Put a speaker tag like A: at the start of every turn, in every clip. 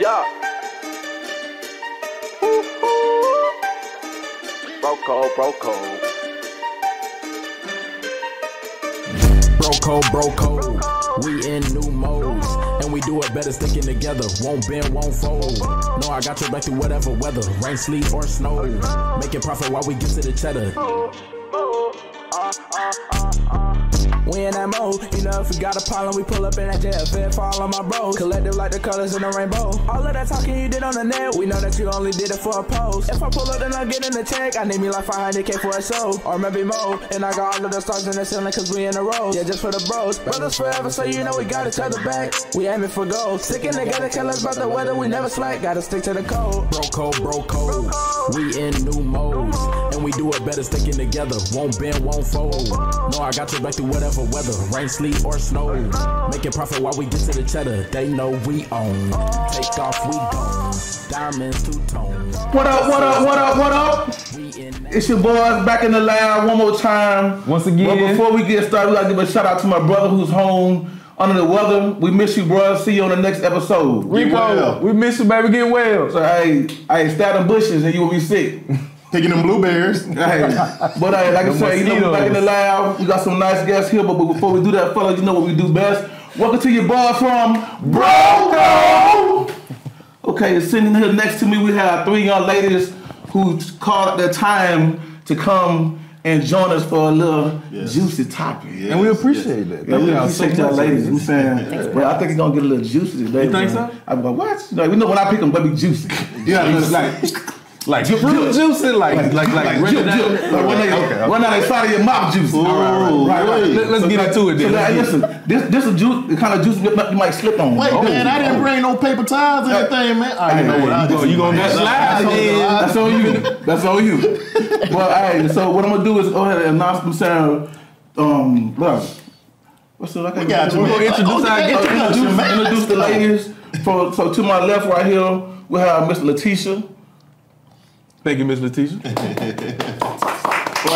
A: Yeah. Bro code. We in new modes, and we do it better sticking together. Won't bend, won't fold. No, I got your back through whatever weather, rain, sleet, or snow. Making profit while we get to the cheddar. We in that mode, you know, if we got a problem, we pull up in that jet, fed fall on my bros. Collective like the colors in the rainbow. All of that talking you did on the net, we know that you only did it for a post. If I pull up, then I'm getting the check. I need me like 500K for a show, or maybe more. And I got all of the stars in the ceiling, cause we in a row. Yeah, just for the bros. Brothers forever, so you know we got each other back. We aiming for gold. Sticking together, tell us about the weather, we never slack. Gotta stick to the code. Bro code. We in new modes, and we do it better sticking together. Won't bend, won't fold. No, I got your back through whatever weather, rain, sleet, or snow. Making profit while we get to the cheddar. They know we own. Take off, we gone. Diamonds two-tone.
B: What up? It's your boys back in the lab one more time.
C: Once again.
B: But before we get started, we gotta give a shout out to my brother who's home under the weather. We miss you, bro. See you on the next episode.
C: Rico, we miss you, baby. Get well.
B: So, hey, stab them bushes and you will be sick.
D: Taking them blueberries.
B: Hey, but like I said, you know, back in the lab, we got some nice guests here. But before we do that, fellas, you know what we do best. Welcome to your boys from Broco. Okay, sitting here next to me, we have three young ladies who called their time to come and join us for a little juicy topic.
C: Yes, and we appreciate that.
B: Yeah, we appreciate y'all ladies. I'm saying, well, I think it's gonna get a little juicy today.
C: You think so?
B: I'm like, what? You know, we know when I pick them, they be juicy.
C: Yeah, like fruit juicy, like
B: when they side of your mouth juicy. Right.
C: Let's get into it then.
B: So, hey, listen, this is juice, the kind of juice you might slip on.
D: Wait, man, I didn't bring no paper towels or anything, man. I know what I do.
C: You gonna get slide?
B: That's on you. Well, hey, so what I'm gonna do is go ahead and announce themselves. What's up?
D: We got you.
C: We're gonna
B: introduce the ladies. So to my left, right here, we have Miss Letitia.
C: Thank you, Miss Letitia.
B: Right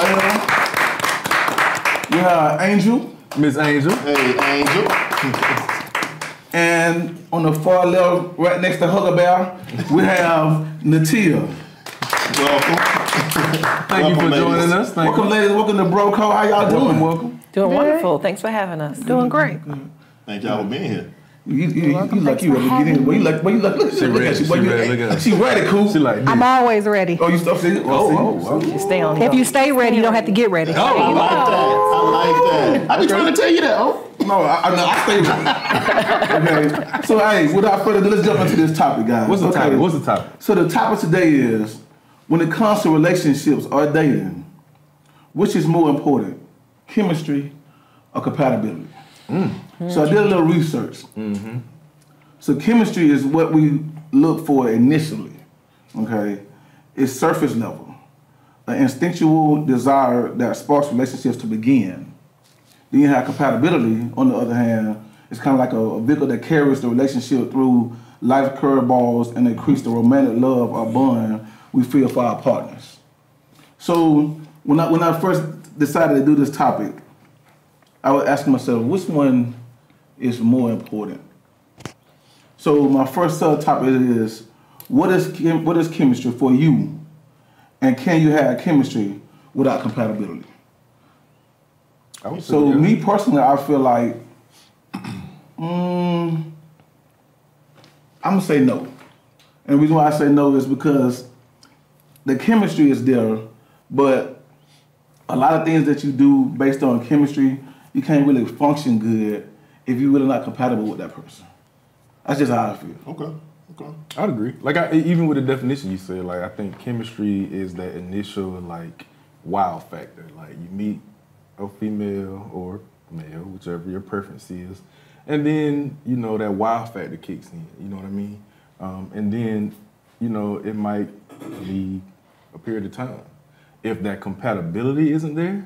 B: here, we have Angel.
C: Miss Angel.
D: Hey, Angel.
B: And on the far left, right next to Hugger Bear, we have Natia.
D: Welcome.
C: Thank you for joining us.
B: Welcome, ladies. Welcome to Broco. How y'all doing?
C: Welcome.
E: Doing wonderful. Thanks for having us. Doing great.
D: Thank y'all for being here.
B: You like you ever get in? Well, you like look at you. She ready, cool.
C: She like this.
E: I'm always ready.
B: Oh, you stuff see?
E: You stay on. If you stay ready, you don't have to get ready.
D: Oh, I like that. I be trying to tell you that. Oh.
B: No, I stay ready. Okay. So, hey, without further ado, let's jump into this topic, guys.
C: What's the topic?
B: So the topic today is, when it comes to relationships or dating, which is more important, chemistry or compatibility? So I did a little research. So chemistry is what we look for initially, okay? It's surface level, an instinctual desire that sparks relationships to begin. Then you have compatibility, on the other hand, it's kind of like a vehicle that carries the relationship through life curveballs and increase the romantic love or bond we feel for our partners. So when I first decided to do this topic, I was asking myself, which one is more important? So my first subtopic is, what is chemistry for you, and can you have chemistry without compatibility? So me personally, I feel like I'm gonna say no, and the reason why I say no is because the chemistry is there, but a lot of things that you do based on chemistry, you can't really function good if you're really not compatible with that person. That's just how I feel.
D: Okay.
C: I'd agree. Like, even with the definition you said, like, I think chemistry is that initial, like, wow factor. Like, you meet a female or male, whichever your preference is, and then, you know, that wow factor kicks in, you know what I mean? And then, you know, it might be a period of time. If that compatibility isn't there,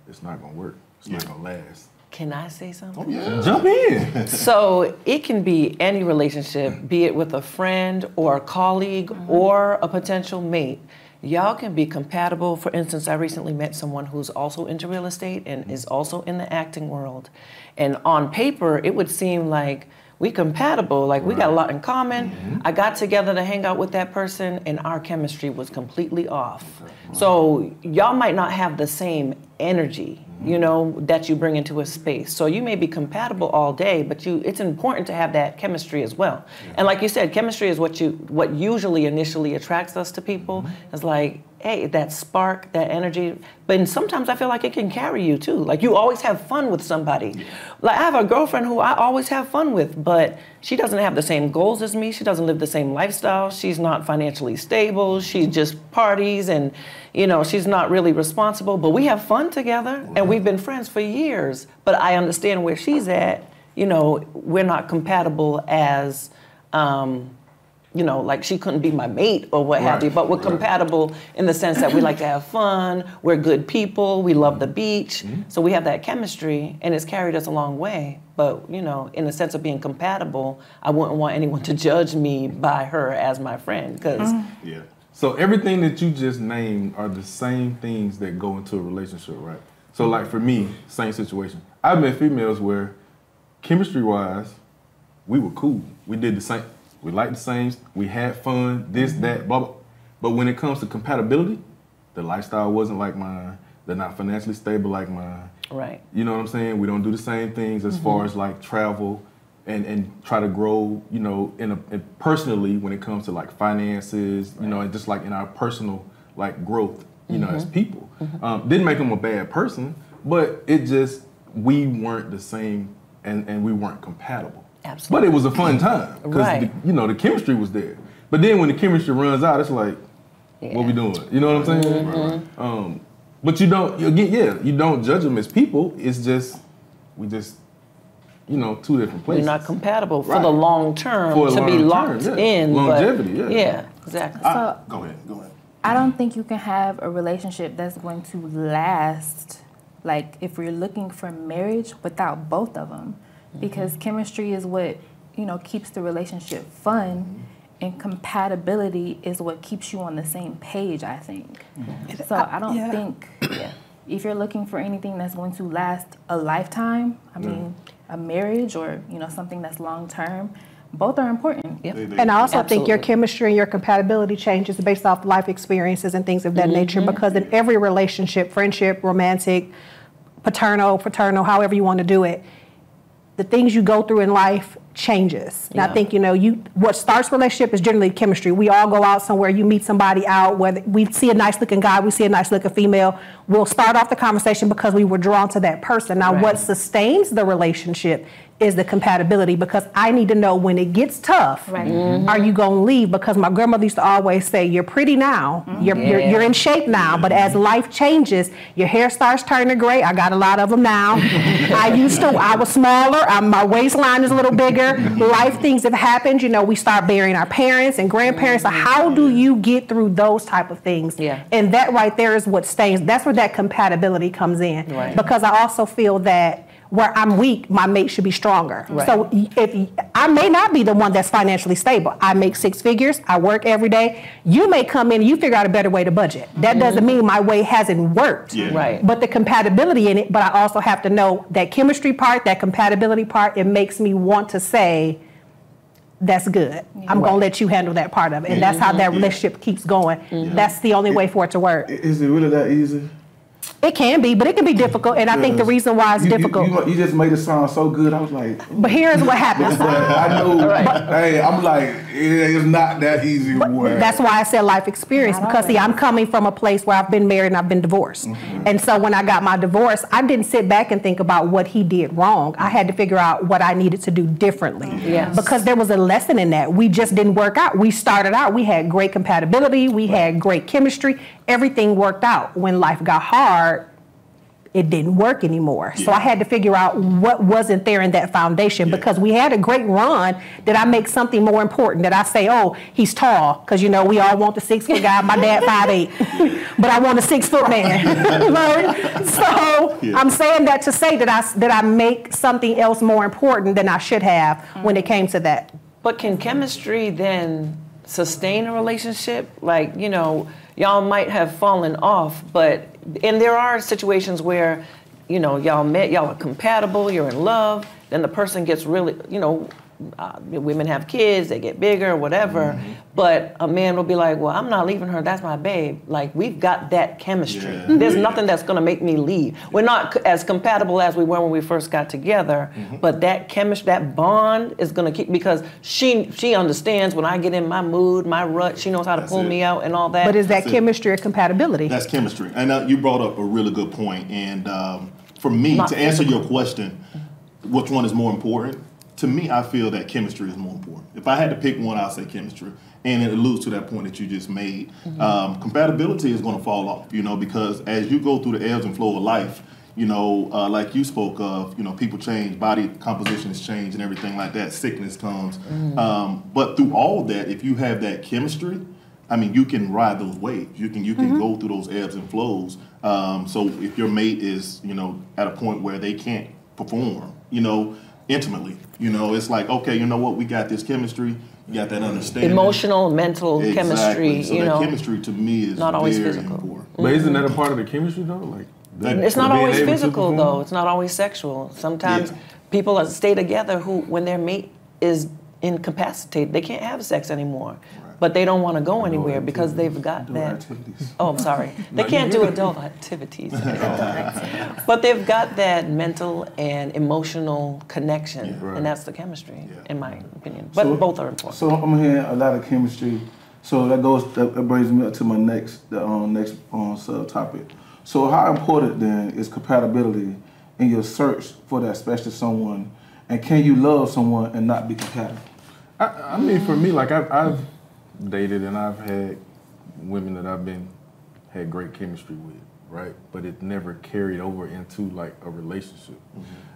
C: it's not gonna work. It's not gonna last.
E: Can I say something?
D: Oh, yeah.
C: Jump in.
E: So it can be any relationship, be it with a friend or a colleague or a potential mate. Y'all can be compatible. For instance, I recently met someone who's also into real estate and is also in the acting world. And on paper, it would seem like we compatible. Like, we got a lot in common. I got together to hang out with that person, and our chemistry was completely off. So y'all might not have the same energy, you know, that you bring into a space. So you may be compatible all day, but it's important to have that chemistry as well. And like you said, chemistry is what usually initially attracts us to people. It's like, hey, that spark, that energy. But sometimes I feel like it can carry you too. Like, you always have fun with somebody. Like, I have a girlfriend who I always have fun with, but she doesn't have the same goals as me. She doesn't live the same lifestyle. She's not financially stable. She just parties and, you know, she's not really responsible. But we have fun together, and we've been friends for years. But I understand where she's at. You know, we're not compatible as, you know, like, she couldn't be my mate or what have you, but we're compatible in the sense that we like to have fun, we're good people, we love the beach, so we have that chemistry, and it's carried us a long way. But, you know, in the sense of being compatible, I wouldn't want anyone to judge me by her as my friend, because...
C: Yeah. So everything that you just named are the same things that go into a relationship, right? So, like, for me, same situation. I've met females where, chemistry-wise, we were cool. We did the same. We liked the same, we had fun, this, that, blah, blah. But when it comes to compatibility, the lifestyle wasn't like mine. They're not financially stable like mine.
E: Right.
C: You know what I'm saying? We don't do the same things as far as like travel and try to grow, you know, in personally when it comes to like finances, you know, and just like in our personal like growth, you know, as people. Didn't make them a bad person, but it just, we weren't the same and we weren't compatible.
E: Absolutely.
C: But it was a fun time because you know, the chemistry was there. But then when the chemistry runs out, it's like, what we doing? You know what I'm saying? But you don't, again, you don't judge them as people. It's just, we just, you know, two different places.
E: We're not compatible for the long term to be locked in.
C: Longevity,
E: yeah, exactly.
D: So, go ahead.
F: I don't think you can have a relationship that's going to last, like, if we're looking for marriage, without both of them. Because chemistry is what, you know, keeps the relationship fun, and compatibility is what keeps you on the same page, I think. So I don't think if you're looking for anything that's going to last a lifetime, I mean, a marriage or, you know, something that's long term, both are important.
G: And I also think your chemistry and your compatibility changes based off life experiences and things of that nature, because in every relationship, friendship, romantic, paternal, fraternal, however you want to do it, the things you go through in life changes. And I think, you know, what starts relationship is generally chemistry. We all go out somewhere, you meet somebody out, whether we see a nice looking guy, we see a nice looking female, we'll start off the conversation because we were drawn to that person. Now, what sustains the relationship is the compatibility, because I need to know when it gets tough, are you gonna leave? Because my grandmother used to always say, you're pretty now, you're in shape now, but as life changes, your hair starts turning gray. I got a lot of them now. I was smaller, my waistline is a little bigger. Life things have happened, you know, we start burying our parents and grandparents. So how do you get through those type of things? And that right there is what stays, that's where that compatibility comes in. Because I also feel that where I'm weak, my mate should be stronger. So if I may not be the one that's financially stable, I make 6 figures, I work every day. You may come in and you figure out a better way to budget. That doesn't mean my way hasn't worked. But the compatibility in it, but I also have to know that chemistry part, that compatibility part, it makes me want to say, that's good. I'm going to let you handle that part of it. And that's how that relationship keeps going. That's the only way for it to work.
B: Is it really that easy?
G: It can be, but it can be difficult, and I think the reason why it's difficult.
B: You just made it sound so good. I was like,
G: but here's what happens.
B: I know. Hey, I'm like, it's not that easy.
G: That's why I said life experience, because see, I'm coming from a place where I've been married and I've been divorced, and so when I got my divorce, I didn't sit back and think about what he did wrong. I had to figure out what I needed to do differently, because there was a lesson in that. We just didn't work out. We started out, we had great compatibility, we had great chemistry, everything worked out. When life got hard, it didn't work anymore. So I had to figure out what wasn't there in that foundation, because we had a great run. Did I make something more important? Did I say, oh, he's tall? Because, you know, we all want the 6-foot guy. My dad 5'8", but I want a 6-foot man. So I'm saying that to say that I make something else more important than I should have when it came to that.
E: But can chemistry then sustain a relationship? Like, you know, y'all might have fallen off, and there are situations where, you know, y'all met, y'all are compatible, you're in love, then the person gets really, women have kids, they get bigger, whatever. But a man will be like, well, I'm not leaving her. That's my babe. Like, we've got that chemistry.
H: Yeah.
E: There's nothing that's going to make me leave. We're not as compatible as we were when we first got together, but that chemistry, that bond is going to keep, because she understands when I get in my mood, my rut, she knows how to pull me out and all that.
G: But is that chemistry or compatibility?
H: That's chemistry. And you brought up a really good point. And for me, to answer your question, which one is more important? To me, I feel that chemistry is more important. If I had to pick one, I'll say chemistry. And it alludes to that point that you just made. Compatibility is going to fall off, because as you go through the ebbs and flow of life, like you spoke of, people change, body compositions change and everything like that, sickness comes. But through all that, if you have that chemistry, I mean, you can ride those waves. You can go through those ebbs and flows. So if your mate is, at a point where they can't perform, intimately, it's like, okay, you know what, we got this chemistry, you got that understanding.
E: Emotional, mental chemistry,
H: So that chemistry to me is
E: not always
H: very
E: physical.
H: important.
C: But isn't that a part of the chemistry though? Like,
E: it's not always physical though. It's not always sexual. Sometimes people stay together who, when their mate is incapacitated, they can't have sex anymore. But they don't want to go anywhere because they've got that. Oh, I'm sorry. They can't do adult activities. But they've got that mental and emotional connection, and that's the chemistry, in my opinion. But both are important.
B: So I'm hearing a lot of chemistry. So that brings me up to my next subtopic. So how important then is compatibility in your search for that special someone, and can you love someone and not be compatible?
C: I mean, for me, like I've dated and I've had women that had great chemistry with, right? But it never carried over into like a relationship.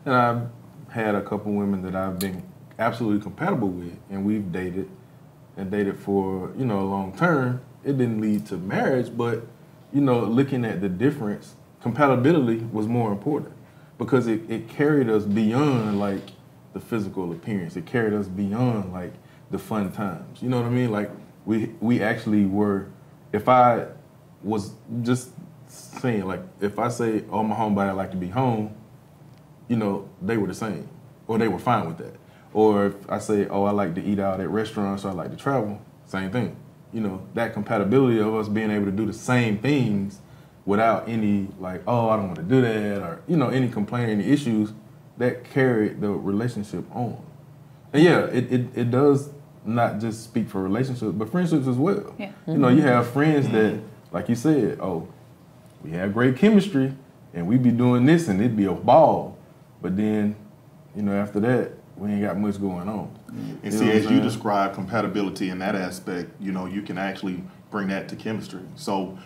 C: And I've had a couple women that I've been absolutely compatible with, and we've dated for, a long term. It didn't lead to marriage, but, looking at the difference, compatibility was more important because it carried us beyond like the physical appearance. It carried us beyond like the fun times. You know what I mean? Like we actually were, if I was just saying, like, if I say, oh, I'm a homebody, I like to be home, they were the same, or they were fine with that. Or if I say, oh, I like to eat out at restaurants, or I like to travel, same thing. That compatibility of us being able to do the same things without any, like, oh, I don't want to do that, or, any complaint, any issues, that carried the relationship on. And yeah, it does not just speak for relationships, but friendships as well. Yeah. You have friends that, like you said, oh, we have great chemistry and we be doing this and it'd be a ball. But then, after that, we ain't got much going on.
H: And see, as you describe compatibility in that aspect, you can actually bring that to chemistry. So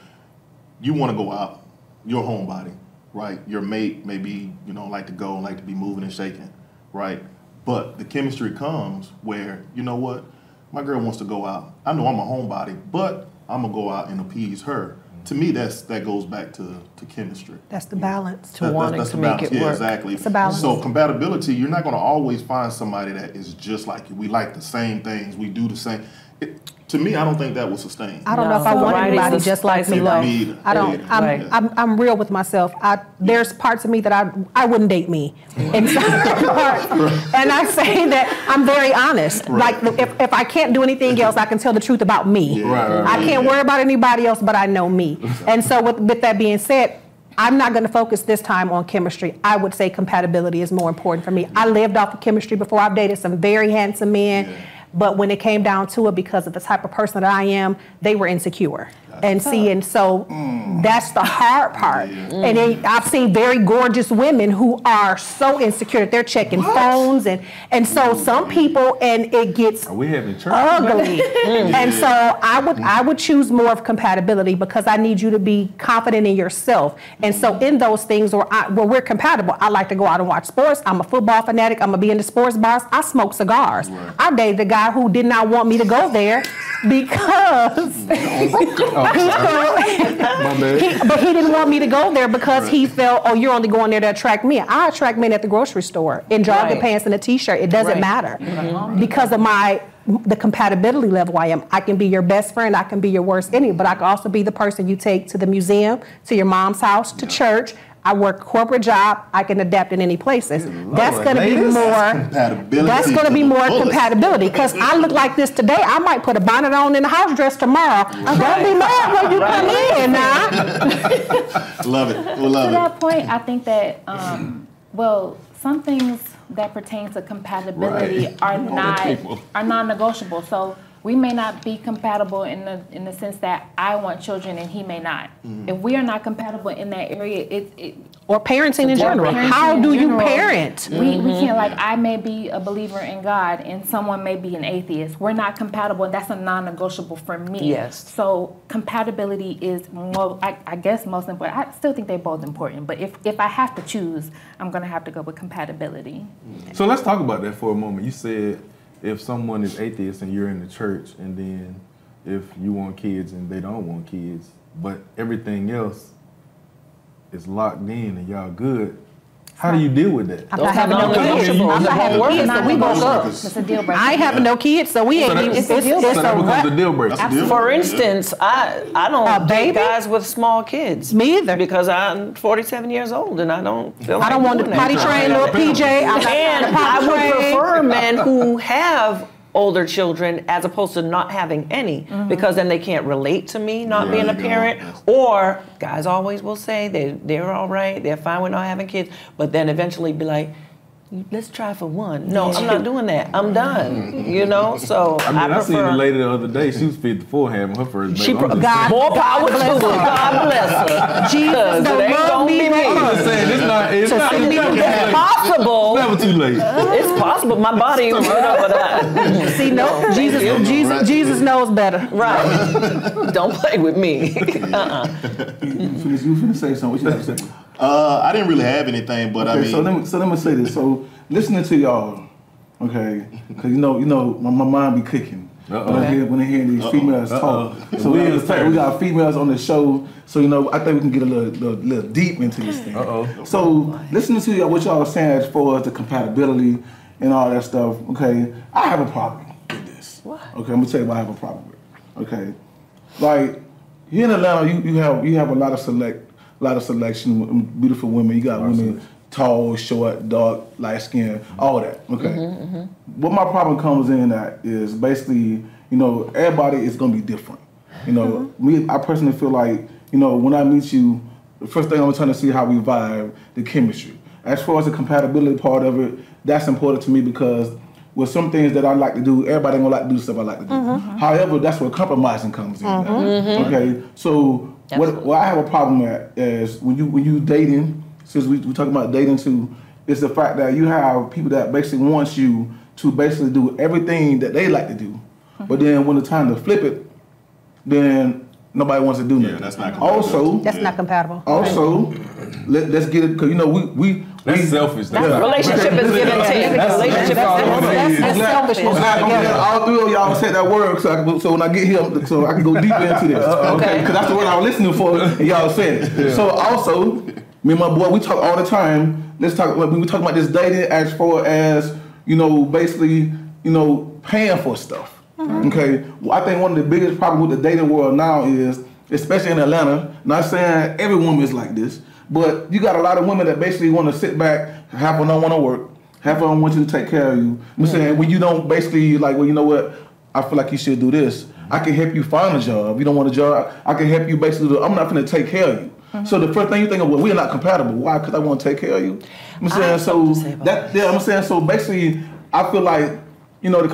H: you want to go out, your homebody, right? Your mate maybe, like to go and like to be moving and shaking, right? But the chemistry comes where, you know what, my girl wants to go out. I know I'm a homebody, but I'm going to go out and appease her. To me, that goes back to chemistry.
G: That's the balance.
E: To wanting to make it work.
H: Yeah, exactly.
G: It's a balance.
H: So compatibility, you're not going to always find somebody that is just like you. We like the same things. We do the same. To me, I don't think that will sustain.
G: I don't know if I want anybody just like me. I don't. I'm real with myself. There's parts of me that I wouldn't date me. And I say that I'm very honest. Like if I can't do anything else, I can tell the truth about me. I can't worry about anybody else, but I know me. And so with that being said, I'm not going to focus this time on chemistry. I would say compatibility is more important for me. I lived off of chemistry before. I've dated some very handsome men. But when it came down to it, because of the type of person that I am, they were insecure. And so that's the hard part. And I've seen very gorgeous women who are so insecure that they're checking phones. And so some people, and it gets ugly. And so I would choose more of compatibility because I need you to be confident in yourself. And so in those things where we're compatible, I like to go out and watch sports. I'm a football fanatic. I'm going to be in the sports bars. I smoke cigars. I dated a guy who did not want me to go there because but he didn't want me to go there because he felt, oh, you're only going there to attract men. I attract men at the grocery store in jogging pants and a t-shirt. It doesn't matter because of the compatibility level I am. I can be your best friend. I can be your worst enemy, but I can also be the person you take to the museum, to your mom's house, to church. I work a corporate job. I can adapt in any places. That's going to be more
H: compatibility.
G: That's going to be more compatibility because I look like this today. I might put a bonnet on and a house dress tomorrow. Don't be mad when you come in now.
H: Love it. We love
F: To
H: it.
F: that point, I think that well, some things that pertain to compatibility are non-negotiable. So we may not be compatible in the sense that I want children and he may not. If we are not compatible in that area,
G: or parenting in general. How do you parent?
F: We can't, like, I may be a believer in God and someone may be an atheist. We're not compatible, and that's a non-negotiable for me.
E: Yes.
F: So compatibility is, I guess, most important. I still think they're both important, but if I have to choose, I'm going to have to go with compatibility.
C: So let's talk about that for a moment. You said if someone is atheist and you're in the church, and then if you want kids and they don't want kids, but everything else is locked in and y'all good, how do you deal with that?
G: I'm not having no kids. I'm not having kids, so we broke up.
F: It's a deal breaker.
G: I ain't having no kids, so we ain't even.
C: So that becomes a deal breaker.
E: For instance, I don't date guys with small kids.
G: Me either.
E: Because I'm 47 years old and I don't feel like
G: I don't want to
E: doing
G: potty
E: that.
G: train little PJ.
E: And I would prefer men who have older children as opposed to not having any, because then they can't relate to me not being a parent. Or guys always will say they're all right, they're fine with not having kids, but then eventually be like, let's try for one. No, I'm not doing that. I'm done. You know, so
C: I mean, I seen
E: prefer.
C: a lady the other day. She was 54, having her first baby.
E: She more power to her. God bless her.
G: Jesus,
E: it ain't gonna be me.
C: I'm just saying, it's
E: It's possible.
C: never too late.
E: It's possible. My body is up for that.
G: See, no, Jesus knows better.
E: Right. Don't play with me.
B: You finna say something. What you got to say?
H: I didn't really have anything, but I mean,
B: so let me say this. So listening to y'all, okay, because you know, my mind be clicking when I hear these females talk. So we got females on the show, so I think we can get a little deep into this thing. So listening to y'all, what y'all are saying as far as the compatibility and all that stuff. Okay, I have a problem with this.
E: What?
B: Okay, I'm gonna tell you why I have a problem with it. Okay, like here in Atlanta, you have a lot of selection, beautiful women. You got women tall, short, dark, light skin, all that. Okay. What my problem comes in at is basically, everybody is gonna be different. Me, I personally feel like, when I meet you, the first thing I'm trying to see how we vibe, the chemistry. As far as the compatibility part of it, that's important to me because with some things that I like to do, everybody ain't gonna like to do stuff I like to do. However, that's where compromising comes in. Okay, so what I have a problem at is when you dating, since we talking about dating too, is the fact that you have people that basically want you to basically do everything that they like to do, but then when it's time to flip it, then nobody wants to do nothing.
H: Yeah, that's not compatible.
G: That's not compatible.
B: Also, let's get it because we
C: That's selfish.
E: Relationship is give and take. Relationship
G: That's selfishness.
B: All three of y'all said that word, so when I get here, so I can go deeper into this. Okay, because that's the word I was listening for, and y'all said it. So also, me and my boy, we talk all the time. Let's talk. When we talk about this dating, as far as basically, paying for stuff. Okay, well, I think one of the biggest problems with the dating world now is, especially in Atlanta. Not saying every woman is like this, but you got a lot of women that basically want to sit back, half of them don't want to work, half of them want you to take care of you. I'm saying when you don't basically like, well, you know what? I feel like you should do this. I can help you find a job. You don't want a job. I can help you basically. I'm not going to take care of you. So the first thing you think of, well, we're not compatible. Why? Because I want to take care of you. I'm saying I'm saying so. Basically, I feel like the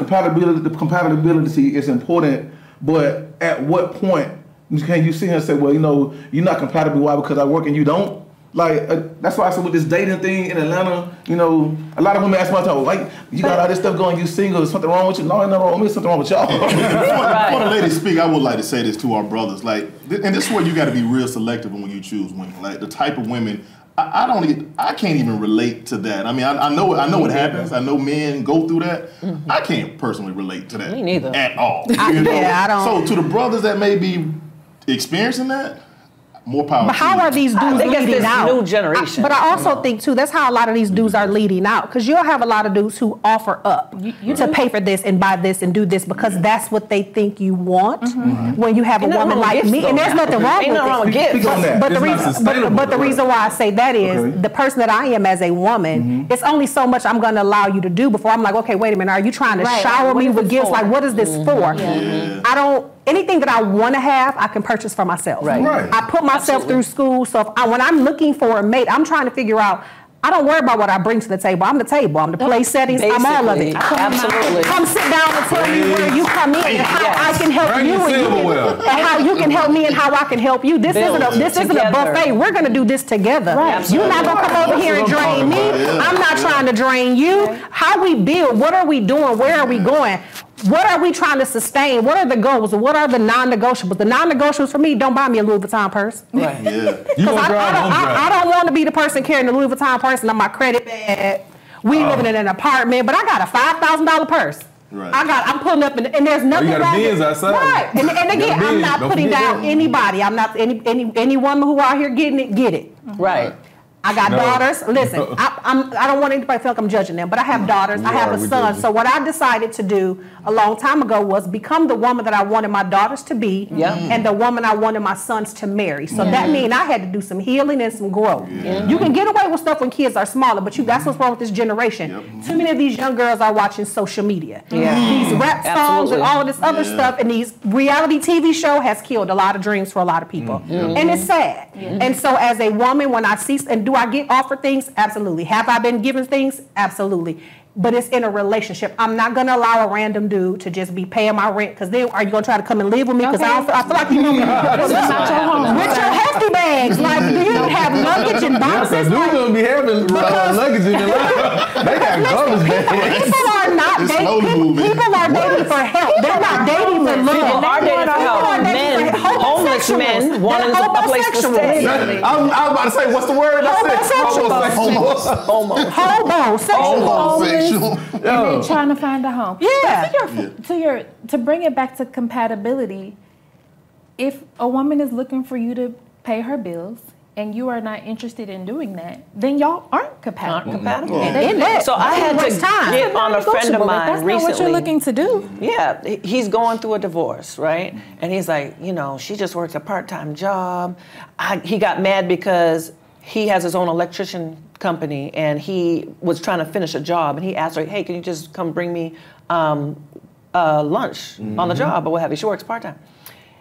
B: compatibility is important, but at what point can you sit here and say, well, you're not compatible? Why? Because I work and you don't. Like that's why I said with this dating thing in Atlanta, a lot of women ask my time, like, you got all this stuff going, you single, is something wrong with you? No, ain't nothing wrong with me, something wrong with y'all.
H: Before the ladies speak, I would like to say this to our brothers, like, and this is where you got to be real selective when you choose women. Like the type of women, I can't even relate to that. I mean, I know it happens. I know men go through that. I can't personally relate to that.
E: Me neither.
H: At all.
G: I don't.
H: So to the brothers that may be experiencing that, More power.
G: But how are these dudes
E: I think it's
G: leading
E: this
G: out?
E: new generation.
G: But I also think too, that's how a lot of these dudes are leading out. Because you'll have a lot of dudes who offer up to pay for this and buy this and do this because that's what they think you want. When you have a woman like me, and there's nothing wrong with it. But the reason why I say that is the person that I am as a woman, it's only so much I'm going to allow you to do before I'm like, okay, wait a minute, are you trying to shower me with gifts? Like, what is this for? I don't. Anything that I want to have, I can purchase for myself. I put myself through school, so when I'm looking for a mate, I'm trying to figure out. I don't worry about what I bring to the table. I'm the table. I'm the place settings. I'm all of it.
E: Absolutely.
G: Come sit down and tell me where you come in and how I can help you and how you can help me and how I can help you. This isn't a buffet. We're gonna do this together. You're not gonna come over here and drain me. I'm not trying to drain you. How we build? What are we doing? Where are we going? What are we trying to sustain? What are the goals? What are the non-negotiables? The non-negotiables for me, don't buy me a Louis Vuitton purse.
C: Right.
G: Because I don't want to be the person carrying the Louis Vuitton purse and on my credit bag. We living in an apartment, but I got a $5,000 purse. I'm pulling up and there's nothing
C: you got a Benz outside.
G: Right. And again, I'm not putting down anybody. I'm not any woman who out here getting it, get it.
E: Right.
G: I got daughters. Listen, I don't want anybody to feel like I'm judging them, but I have daughters. I have a son. So what I decided to do a long time ago was become the woman that I wanted my daughters to be and the woman I wanted my sons to marry. So that means I had to do some healing and some growth. You can get away with stuff when kids are smaller, but that's what's wrong with this generation. Too many of these young girls are watching social media. These rap songs and all of this other stuff, and these reality TV show has killed a lot of dreams for a lot of people. And it's sad. And so as a woman, when I see, and do I get offered things? Absolutely. Have I been given things? Absolutely. But it's in a relationship. I'm not going to allow a random dude to just be paying my rent because then are you going to try to come and live with me? Because I feel like you know with your hefty bags. Like, do you have luggage and boxes?
C: Dudes don't be having luggage in their life. They got garbage bags.
G: People are not dating. People are dating for help. They're not dating for love.
E: People are dating for help. Men, homeless men, wanting a place to stay.
C: I was about to say, what's the word?
F: Homosexual. And then trying to find a home. To bring it back to compatibility, if a woman is looking for you to pay her bills and you are not interested in doing that, then y'all aren't compatible.
E: So I had to get on a friend of mine recently.
F: That's not what you're looking to do.
E: Yeah, he's going through a divorce, right? And he's like, she just works a part-time job. He got mad because he has his own electrician company and he was trying to finish a job and he asked her, hey, can you just come bring me lunch on the job or what have you? She works part-time.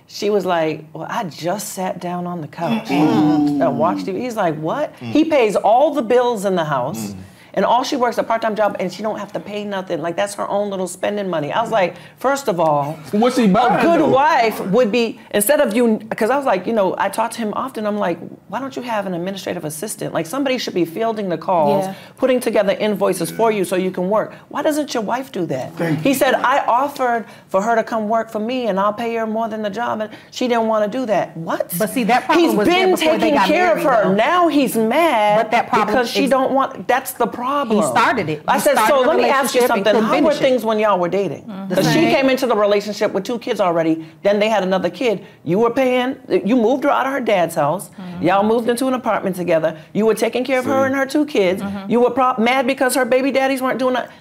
E: She was like, well, I just sat down on the couch and watched TV. He's like, what? He pays all the bills in the house. And all she works a part-time job, and she don't have to pay nothing. Like, that's her own little spending money. I was like, first of all,
C: what's he buying,
E: a good wife would be, instead of you, because I was like, I talk to him often. I'm like, why don't you have an administrative assistant? Like, somebody should be fielding the calls, putting together invoices for you so you can work. Why doesn't your wife do that? He said, I offered for her to come work for me, and I'll pay her more than the job, and she didn't want to do that. What?
G: But see, that problem was there before they got married. He's been taking care of her. Now he's mad because she don't want, that's the problem. He started it.
E: I said, so let me ask you something. How were things when y'all were dating? Because she came into the relationship with 2 kids already. Then they had another kid. You were paying, you moved her out of her dad's house. Y'all moved into an apartment together. You were taking care of her and her 2 kids. You were mad because her baby daddies weren't doing that.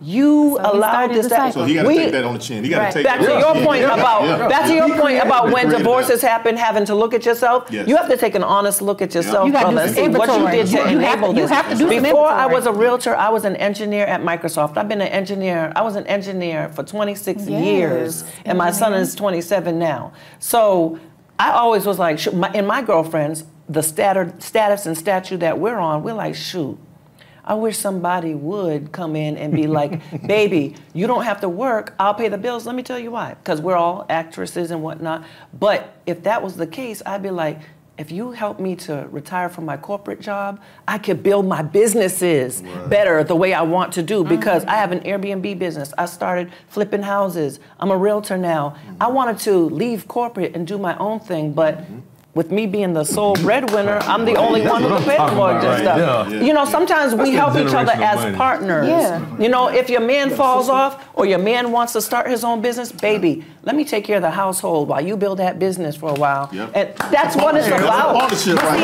E: You allowed this to.
H: So he got to take that on the chin. He got to take
E: back
H: that.
E: To your point about back to your point about when divorces happen, having to look at yourself. You have to take an honest look at yourself, brother, and see what you did to enable this.
G: You have to do
E: Before I was a realtor, I was an engineer at Microsoft. I've been an engineer. I was an engineer for 26 years, and my son is 27 now. So I always was like, and my girlfriends, the status and statue that we're on, we're like, shoot. I wish somebody would come in and be like, baby, you don't have to work. I'll pay the bills. Let me tell you why. Because we're all actresses and whatnot. But if that was the case, I'd be like, if you help me to retire from my corporate job, I could build my businesses better the way I want to do because I have an Airbnb business. I started flipping houses. I'm a realtor now. I wanted to leave corporate and do my own thing, but with me being the sole breadwinner, I'm the only one who can pay the mortgage and stuff.
C: Yeah.
E: You know, sometimes we help each other
C: generational
E: as
C: money.
E: partners.
F: Yeah.
E: You know, if your man falls off or your man wants to start his own business, baby, let me take care of the household while you build that business for a while.
H: Yep.
E: And that's what it's
H: That's a
E: about.
H: partnership right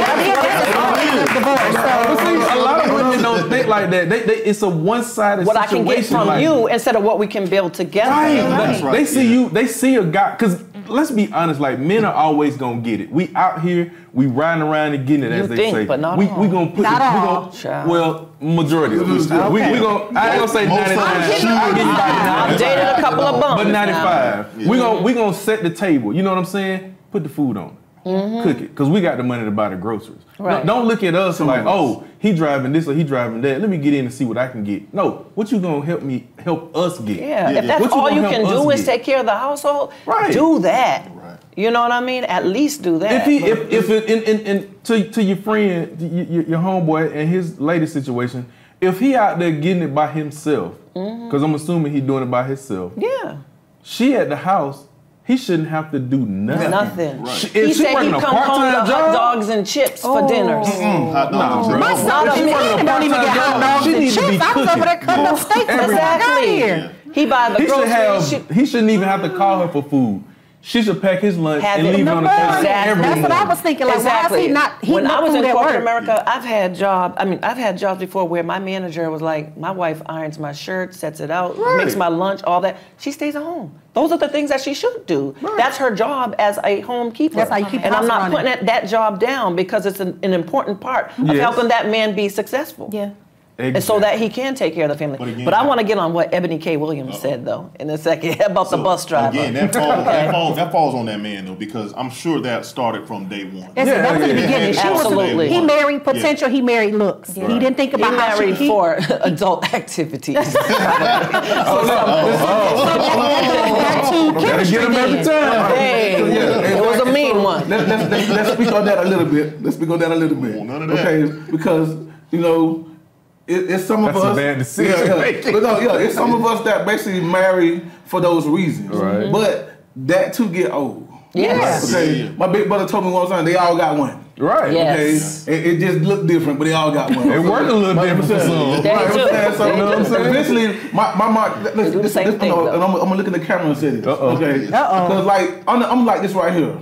C: But see, a lot of women don't think like that. It's a one-sided
E: What I
C: situation.
E: can get from
C: like,
E: you instead of what we can build together.
C: Right.
H: That's right.
C: They see you. They see a guy. Because let's be honest. Like men are always gonna get it. We out here. We riding around and getting it,
E: You
C: as they
E: think,
C: say.
E: but not
C: we
E: all.
C: gonna put.
G: Not
C: we
G: all.
C: gonna,
E: Child.
C: well, majority of us.
G: Okay.
C: We gonna. I ain't gonna say
H: Most
C: 99.
H: of them.
C: I'll give you about
E: I've dated a couple of bums.
C: But
E: now.
C: 95. We gonna set the table. You know what I'm saying? Put the food on. Cook it, because we got the money to buy the groceries.
E: Right.
C: Don't look at us like, oh, he driving this or he driving that. Let me get in and see what I can get. No, what you gonna help us get?
E: Yeah, if
H: yeah.
E: that's
C: What you
E: all
C: gonna
E: you
C: help
E: can
C: us
E: do is
C: get?
E: take care of the household,
C: Right.
E: do that.
H: Right.
E: You know what I mean? At least do that.
C: To your friend, your homeboy and his lady situation, if he out there getting it by himself, because I'm assuming he doing it by himself.
E: Yeah.
C: She at the house, he shouldn't have to do nothing.
E: Nothing.
H: Right.
C: If
E: He
C: she
E: said
C: working
E: he'd
C: a
E: come home
C: part-time
E: to hot
C: job,
E: dogs and chips for dinners.
H: Hot dogs.
C: bro.
G: My son
E: Not a
G: and
E: minute.
G: me don't even get hot dogs
C: She
G: and
C: need to be
G: chips. I was over there cutting up steaks before I got
E: Exactly.
G: here.
E: He buy the
C: He should
E: groceries.
C: he shouldn't even have to call her for food. She should pack his lunch
E: Have
C: and
E: it
C: leave
E: in
C: it
E: the
C: on the
E: morning.
C: counter
E: Exactly.
C: every
G: That's what I
C: morning.
G: was thinking. Like, why is he not heating
E: When I
G: up
E: was
G: food
E: in
G: at
E: corporate
G: work?
E: America, I've had jobs before where my manager was like, my wife irons my shirt, sets it out, makes my lunch, all that. She stays at home. Those are the things that she should do.
C: Right.
E: That's her job as a home keeper.
G: That's how you keep the
E: and I'm
G: house
E: not
G: running.
E: putting that job down because it's an important part of
C: Yes.
E: helping that man be successful.
F: Yeah.
E: And so that he can take care of the family.
H: But again-
E: But I want to get on what Ebony K. Williams said, though, in a second about the bus driver.
H: Again, that falls on that man though, because I'm sure that started from day one.
G: That was in the
C: Yeah,
G: beginning. She was,
E: absolutely.
G: he married potential. He married looks. He didn't think
E: He
G: about how
E: married
G: she.
E: for adult activities.
C: Gotta get him every time.
E: Hey, it was a mean one.
B: Let's speak on that a little bit. Let's speak on that a little bit.
H: None of that.
B: Okay, because it's some of
C: That's a
B: us.
C: bad decision.
B: But no, it's some of us that basically marry for those reasons.
C: Right.
B: But that too get old.
E: Yes.
B: Okay,
H: Yeah.
B: my big brother told me one time they all got one.
C: Right.
E: Yes.
B: Okay, it just looked different, but they all got one.
C: It worked a little different for some.
E: They
B: Right,
E: do.
B: so,
E: They
B: you know what I'm
E: do.
B: saying? Eventually, my mom,
E: do the same thing, though.
B: and I'm gonna look in the camera and say this.
C: Uh-oh.
B: Okay? Because like, I'm like this right here. You know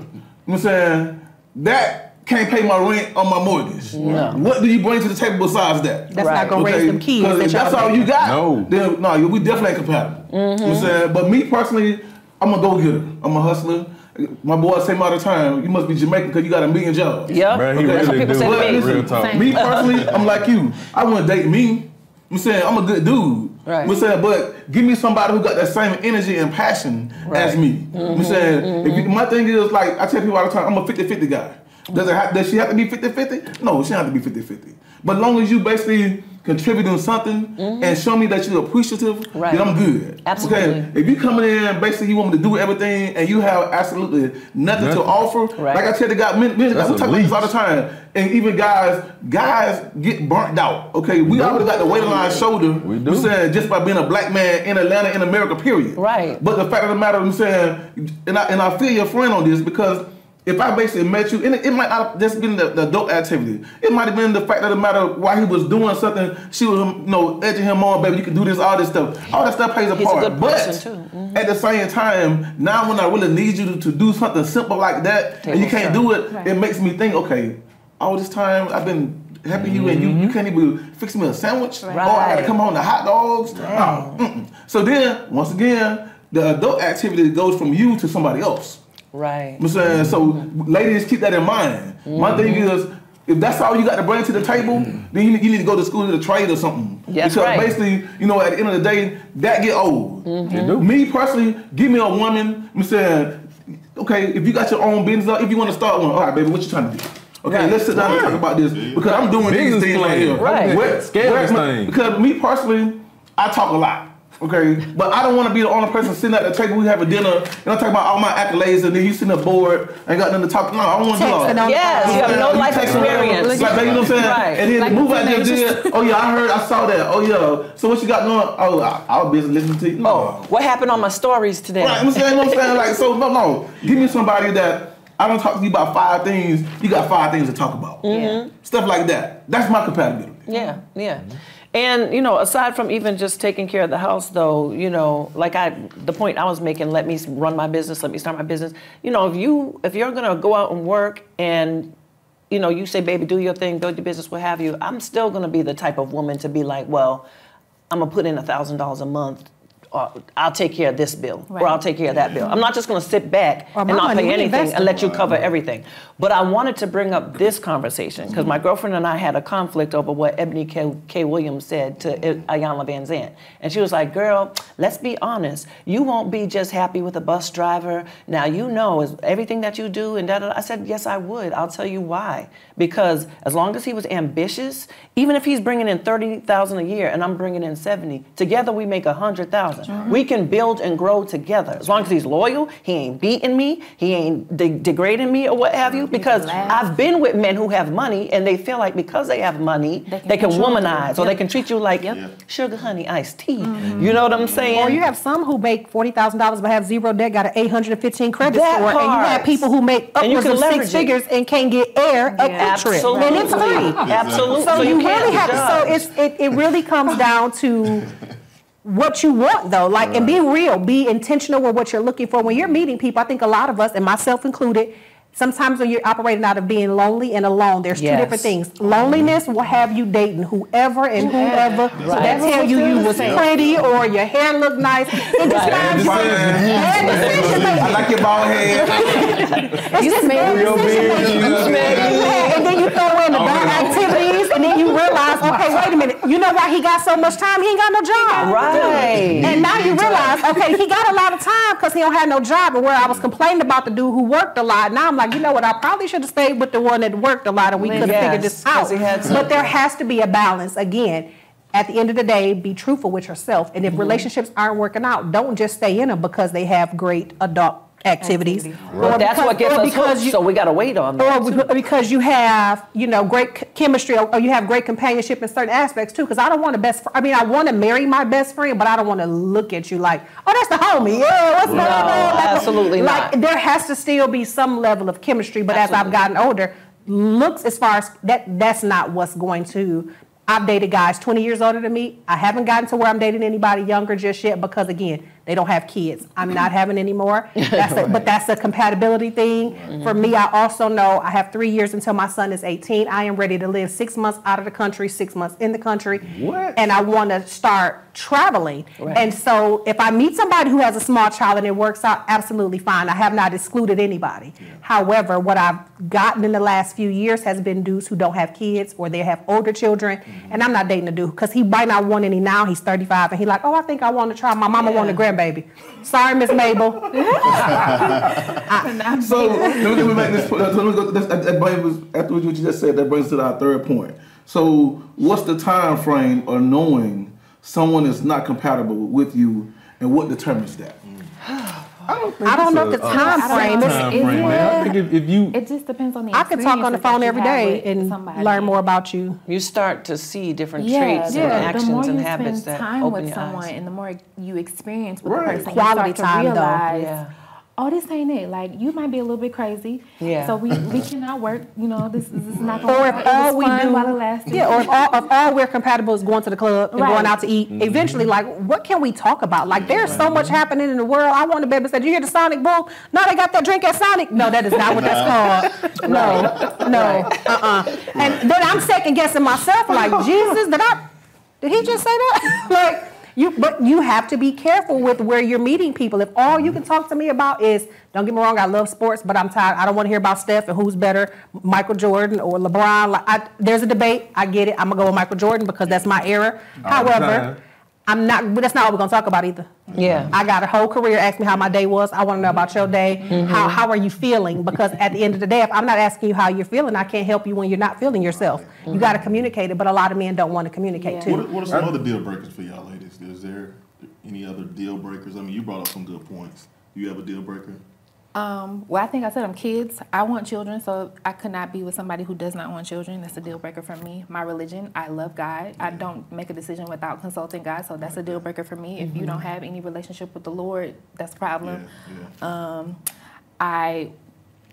B: what I'm saying? That can't pay my rent on my mortgage.
E: No.
B: What do you bring to the table besides that?
G: That's
E: Right.
G: not gonna raise them kids.
B: 'Cause
G: that
B: if that's
G: y'all
B: all you got,
C: No.
B: then no, we definitely ain't compatible. You know what I'm saying? But me personally, I'm a go-getter. I'm a hustler. My boys say me all the time, you must be Jamaican because you got a million jobs.
E: Yep.
C: Man, he
B: Okay.
E: That's what
C: really
E: people
C: do.
E: say to
B: But
E: me.
B: listen,
C: Real talk.
B: me personally, I'm like you. I wouldn't date me. I'm saying I'm a good dude.
E: Right.
B: I'm saying, but give me somebody who got that same energy and passion as me. I'm saying, if you, my thing is like I tell people all the time, I'm a 50-50 guy. Does she have to be 50-50? No, she don't have to be 50-50. But as long as you basically contributing something and show me that you're appreciative,
E: Right.
B: then I'm good.
E: Absolutely.
B: Okay? If you coming in and basically you want me to do everything and you have absolutely nothing to offer,
E: Right.
B: like I tell the guy, men we
C: That's
B: talk
C: a
B: about this
C: leech.
B: all the time. And even guys get burnt out. Okay, we already got the weight on our shoulder.
C: We do.
B: I'm saying just by being a black man in Atlanta, in America, period.
E: Right.
B: But the fact of the matter, I'm saying, and I feel your friend on this because if I basically met you, and it might not just been the adult activity. It might have been the fact of the matter while he was doing something, she was, edging him on, baby, you can do this, all this stuff. All that stuff plays a
E: He's a
B: part.
E: good person, too.
B: At the same time, now when I really need you to do something simple like that, and you can't do it, it makes me think, okay, all this time I've been helping you and you can't even fix me a sandwich?
E: Right.
B: Or I gotta come home to hot dogs? No. So then, once again, the adult activity goes from you to somebody else.
E: Right.
B: I'm saying, so ladies, keep that in mind. My thing is, if that's all you got to bring to the table, then you need to go to school to the trade or something.
E: That's
B: because
E: right.
B: basically, at the end of the day, that get old. Me personally, give me a woman. I'm saying, okay, if you got your own business, if you want to start one, all right, baby, what you trying to do? Okay,
E: Right.
B: let's sit down and talk about this because I'm doing these
C: Business
B: things right
C: plan.
B: here.
E: Right.
C: Scale this thing.
B: Because me personally, I talk a lot. Okay, but I don't want to be the only person sitting at the table. We have a dinner, and I'm talking about all my accolades, and then you sitting there bored, ain't got nothing to talk. No, I don't want to do all
G: Texting
B: that.
G: on
E: Yes, you have no life experience.
B: Like, you know what I'm saying?
E: Right.
B: And then
G: Like
B: the move I
G: the
B: just did, oh yeah, I heard, I saw that. Oh yeah, so what you got going? Oh, I was busy listening to you. No.
E: What happened on my stories today?
B: Right, I'm saying, Like, so no, give me somebody that I don't talk to you about 5 things. You got 5 things to talk about. Stuff like that. That's my compatibility.
E: Yeah, yeah. And, you know, aside from even just taking care of the house, though, you know, like the point I was making, let me run my business, let me start my business. You know, if you're going to go out and work and, you know, you say, baby, do your thing, build your business, what have you, I'm still going to be the type of woman to be like, well, I'm going to put in $1,000 a month. I'll take care of this bill, or I'll take care of that bill. I'm not just going to sit back and not pay anything and let you cover everything. But I wanted to bring up this conversation because my girlfriend and I had a conflict over what Ebony K. Williams said to Ayanna Van Zandt. And she was like, girl, let's be honest. You won't be just happy with a bus driver. Now, you know, is everything that you do and da-da-da. I said, yes, I would. I'll tell you why. Because as long as he was ambitious, even if he's bringing in $30,000 a year and I'm bringing in 70, together we make $100,000. We can build and grow together. As long as he's loyal, he ain't beating me, he ain't degrading me or what have you. Because I've been with men who have money and they feel like because they have money, they can womanize or they can treat you like sugar, honey, iced tea. You know what I'm saying?
G: Or you have some who make $40,000 but have zero debt, got an 815 credit score, and you have people who make upwards of 6 figures and can't get air a trip. And it's free.
E: Absolutely.
G: So you really have to, so it really comes down to what you want, though, like, and be real, be intentional with what you're looking for. When you're meeting people, I think a lot of us, and myself included, sometimes when you're operating out of being lonely and alone, there's 2 different things. Loneliness will have you dating whoever and whoever that tell you was pretty or your hair looked nice. It just finds you.
B: I like your bald head.
G: It's just bad decision making. And then you throw in the bad activities, and then you realize, okay, wait a minute. You know why he got so much time? He ain't got no job.
E: Right.
G: And now you realize, okay, he got a lot of time because he don't have no job. And where I was complaining about the dude who worked a lot, now I'm like, you know what, I probably should have stayed with the one that worked a lot and we could have figured this out. But there has to be a balance. Again, at the end of the day, be truthful with yourself. And if relationships aren't working out, don't just stay in them because they have great adult activities.
E: Or that's what gets us hooked, so we got to wait on that.
G: Or because you have, you know, great chemistry, or you have great companionship in certain aspects too. Because I don't want I want to marry my best friend, but I don't want to look at you like, oh, that's the homie. Yeah, what's going on?
E: Absolutely not.
G: Like, there has to still be some level of chemistry. But as I've gotten older, looks, as far as that's not what's going to. I've dated guys 20 years older than me. I haven't gotten to where I'm dating anybody younger just yet because, again, they don't have kids. I'm not having any more. But that's a compatibility thing. For me, I also know I have 3 years until my son is 18. I am ready to live 6 months out of the country, 6 months in the country.
B: What?
G: And I want to start traveling.
E: Right.
G: And so if I meet somebody who has a small child and it works out, absolutely fine. I have not excluded anybody. Yeah. However, what I've gotten in the last few years has been dudes who don't have kids or they have older children. And I'm not dating a dude because he might not want any now. He's 35 and he's like, oh, I think I want to try. My mama wanted a grandbaby. Sorry, Miss Mabel.
B: So let me make this point. After what you just said, that brings us to our 3rd point. So what's the time frame of knowing someone is not compatible with you, and what determines that?
G: I don't know the time frame.
C: I think if you,
F: it just depends on the.
G: I can talk on the phone every day and learn more about you.
E: You start to see different traits and actions and habits that open your eyes. The more you spend time with someone and
F: the more you experience with the person,
G: quality
F: you start to realize,
G: though.
F: Oh, this ain't it. Like, you might be a little bit crazy. Yeah. So we cannot work. You know, this is not going to work. Or if all we do, while it lasts. Yeah, or if all we're compatible is going to the club and going out to eat, eventually, like, what can we talk about? Like, there's so much happening in the world. I want to be able to say, did you hear the Sonic boom? No, they got that drink at Sonic. No, that is not what that's called. No. And then I'm second guessing myself, like, Jesus, did he just say that? Like, but you have to be careful with where you're meeting people. If all you can talk to me about is, don't get me wrong, I love sports, but I'm tired. I don't want to hear about Steph and who's better, Michael Jordan or LeBron. There's a debate. I get it. I'm going to go with Michael Jordan because that's my era. However, that's not what we're going to talk about either.
E: Yeah.
G: I got a whole career. Ask me how my day was. I want to know about your day. How are you feeling? Because at the end of the day, if I'm not asking you how you're feeling, I can't help you when you're not feeling yourself. You got to communicate it, but a lot of men don't want to communicate too.
H: What are some other deal breakers for y'all ladies? Is there any other deal breakers? I mean, you brought up some good points. Do you have a deal breaker?
F: Well, I think I said I'm kids. I want children, so I could not be with somebody who does not want children. That's a deal breaker for me. My religion, I love God. I don't make a decision without consulting God, so that's a deal breaker for me. If you don't have any relationship with the Lord, that's a problem. I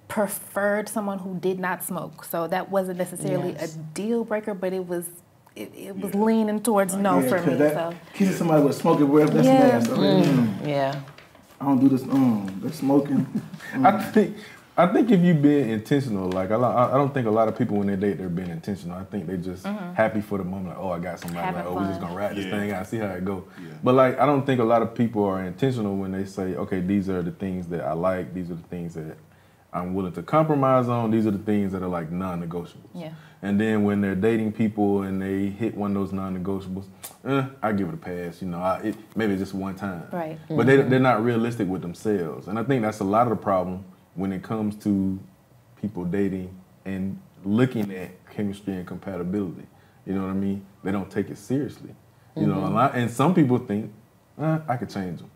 F: preferred someone who did not smoke. So that wasn't necessarily
E: Yes.
F: a deal breaker, but it was leaning towards no for me. So
B: Kissing somebody with smoking breath, that's nasty.
E: Yeah.
B: I don't do this. They're smoking.
C: I think if you've been intentional, like I don't think a lot of people when they date they're being intentional. I think they just happy for the moment. Like, oh, I got somebody.
F: Having
C: Like, oh, we just
F: fun.
C: gonna ride this thing out, see how it go.
H: Yeah.
C: But like, I don't think a lot of people are intentional when they say, okay, these are the things that I like. These are the things that I'm willing to compromise on. These are the things that are like non-negotiables.
F: Yeah.
C: And then when they're dating people and they hit one of those non-negotiables, I give it a pass. You know, maybe just one time.
F: Right.
C: But they're not realistic with themselves, and I think that's a lot of the problem when it comes to people dating and looking at chemistry and compatibility. You know what I mean? They don't take it seriously. You know, and some people think, I could change them.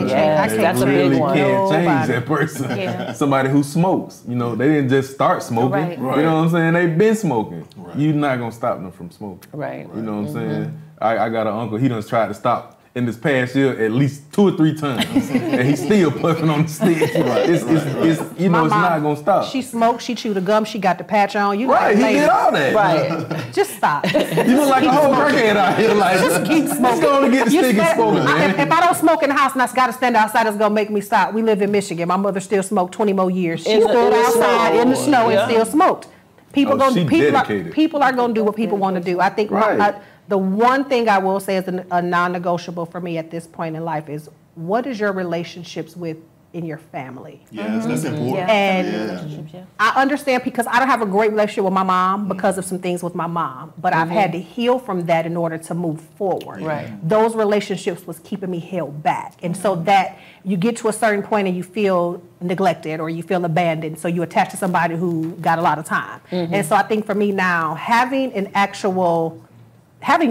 E: Yes, that's a
C: really
E: big one.
C: can't change that person.
F: Yeah.
C: Somebody who smokes, you know, they didn't just start smoking.
F: Right.
C: You know what I'm saying? They've been smoking.
H: Right.
C: You're not gonna stop them from smoking.
E: Right.
C: You know what I'm saying? I got an uncle. He done tried to stop in this past year at least 2 or 3 times, and he's still puffing on the stick. It's you know,
G: My
C: it's
G: mom,
C: not gonna stop.
G: She smoked, she chewed a gum, she got the patch on. You
C: Right, he
G: like,
C: did all that.
E: Right.
G: Just stop.
C: You look like a whole crackhead out here. Like,
G: Just keep
C: let's
G: smoking.
C: go and get the
G: You
C: stick and
G: spend-
C: smoke, man.
G: If I don't smoke in the house and I got to stand outside, it's going to make me stop. We live in Michigan. My mother still smoked 20 more years. She
E: In the-
G: stood
E: in the
G: outside
E: snow.
G: in the snow
E: Yeah.
G: and still smoked. People
C: she dedicated.
G: people are going to do what people want to do. I think
C: Right.
G: the one thing I will say is a non-negotiable for me at this point in life is, what is your relationships with in your family?
H: Yes, that's important.
F: Yeah.
G: And
F: Relationships, yeah.
G: I understand because I don't have a great relationship with my mom because of some things with my mom, but I've had to heal from that in order to move forward.
E: Right.
G: Those relationships was keeping me held back. And so that you get to a certain point and you feel neglected or you feel abandoned, so you attach to somebody who got a lot of time. And so I think for me now, having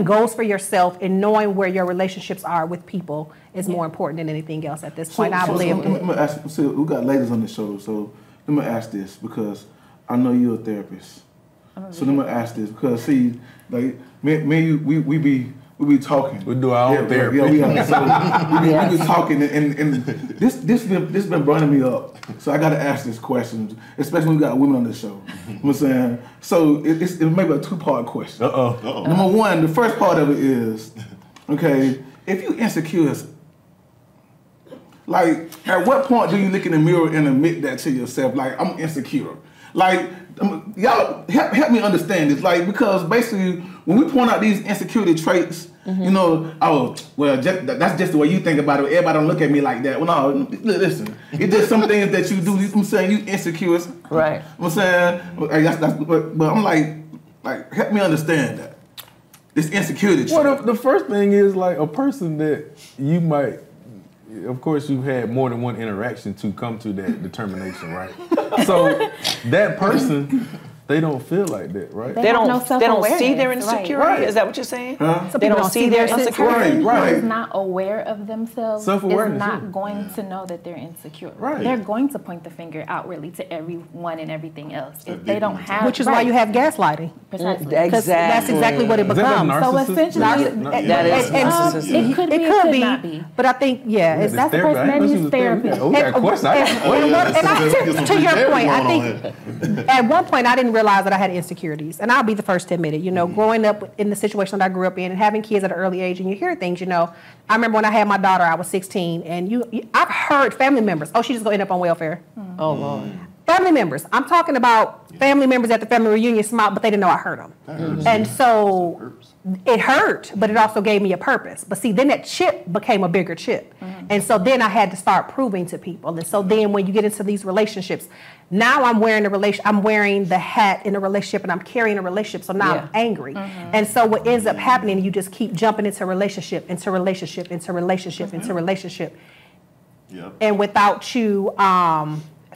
G: goals for yourself and knowing where your relationships are with people is more important than anything else at this point. I believe.
B: Let me ask. So we got ladies on the show, so let me ask this because I know you're a therapist. So let me ask this because see, like me and you, we be talking.
C: We do our own therapy.
B: Yeah, we be talking, and this been burning me up. So I got to ask this question, especially when we got women on the show. You know what I'm saying? So it's maybe a 2-part question. Number one, the first part of it is, okay, if you insecure, like at what point do you look in the mirror and admit that to yourself? Like, I'm insecure. Like, y'all help me understand this. Like, because basically when we point out these insecurity traits, you know, that's just the way you think about it. Everybody don't look at me like that. Well, no, listen, it's just some things that you do. You know what I'm saying? You insecure.
E: Right.
B: You know what I'm saying? But I'm like, help me understand that. This insecurity trait.
C: Well, the first thing is like a person that you might, of course, you've had more than one interaction to come to that determination, right? So that person, they don't feel like that, right?
F: They
E: They
F: have
E: don't.
F: no
E: They don't see
F: self-awareness,
E: their
F: right.
E: insecurity.
C: Right.
E: Is that what you're saying?
B: Huh?
G: Some
E: They
G: people
E: don't see their insecurity.
B: Right.
F: Who is not aware of themselves is
C: Self-awareness,
F: not
C: yeah.
F: going to know that they're insecure.
C: Right.
F: They're going to point the finger outwardly to everyone and everything else.
H: That
F: If they don't
H: victim
F: have,
G: Which is why you have gaslighting.
F: precisely.
G: Because that's exactly what it
C: Is that
G: becomes.
F: So
C: narcissism?
F: essentially,
E: That is narcissism.
F: it could be,
G: It
F: it
G: could
F: could
G: be,
F: not be.
G: but I think,
F: That's the person that needs therapy.
C: Oh, we got a question.
G: To your point, I think at one point I didn't realize that I had insecurities, and I'll be the first to admit it. You know, growing up in the situation that I grew up in and having kids at an early age, and you hear things. You know, I remember when I had my daughter, I was 16, and I've heard family members, oh, she's just gonna end up on welfare.
E: Oh Lord.
G: Family members. I'm talking about family members at the family reunion smiled, but they didn't know I hurt them. And so it hurt, but it also gave me a purpose. But see, then that chip became a bigger chip. And so then I had to start proving to people. And so then when you get into these relationships, now I'm wearing the hat in a relationship and I'm carrying a relationship. So now I'm angry. And so what ends up happening, you just keep jumping into relationship, into relationship, into relationship, into relationship.
H: Yep.
G: And without you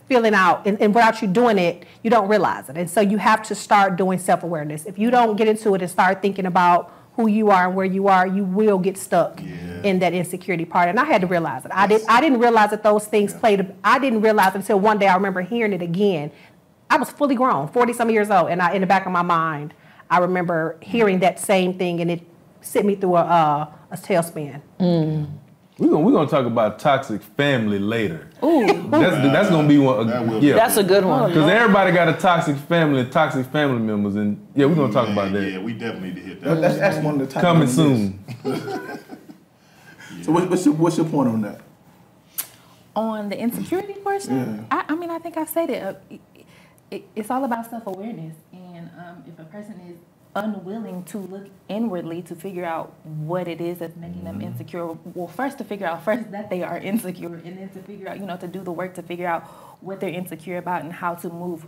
G: feeling out and without you doing it, you don't realize it. And so you have to start doing self-awareness. If you don't get into it and start thinking about who you are and where you are, you will get stuck in that insecurity part. And I had to realize it. I didn't realize that those things played. I didn't realize until one day I remember hearing it again. I was fully grown, 40-some years old, and in the back of my mind, I remember hearing that same thing, and it sent me through a tailspin.
C: We're gonna talk about toxic family later.
E: Ooh,
C: that's gonna be one.
E: That's a good one.
C: Because everybody got a toxic family and toxic family members, and we're gonna talk about that.
H: Yeah, we definitely need to hit that.
B: That's one of the topics.
C: Coming soon.
B: So what's your point on that?
F: On the insecurity portion, I mean, I think I've said it. It's all about self-awareness, and if a person is unwilling to look inwardly to figure out what it is that's making them insecure, well, first to figure out that they are insecure, and then to figure out, to do the work to figure out what they're insecure about and how to move,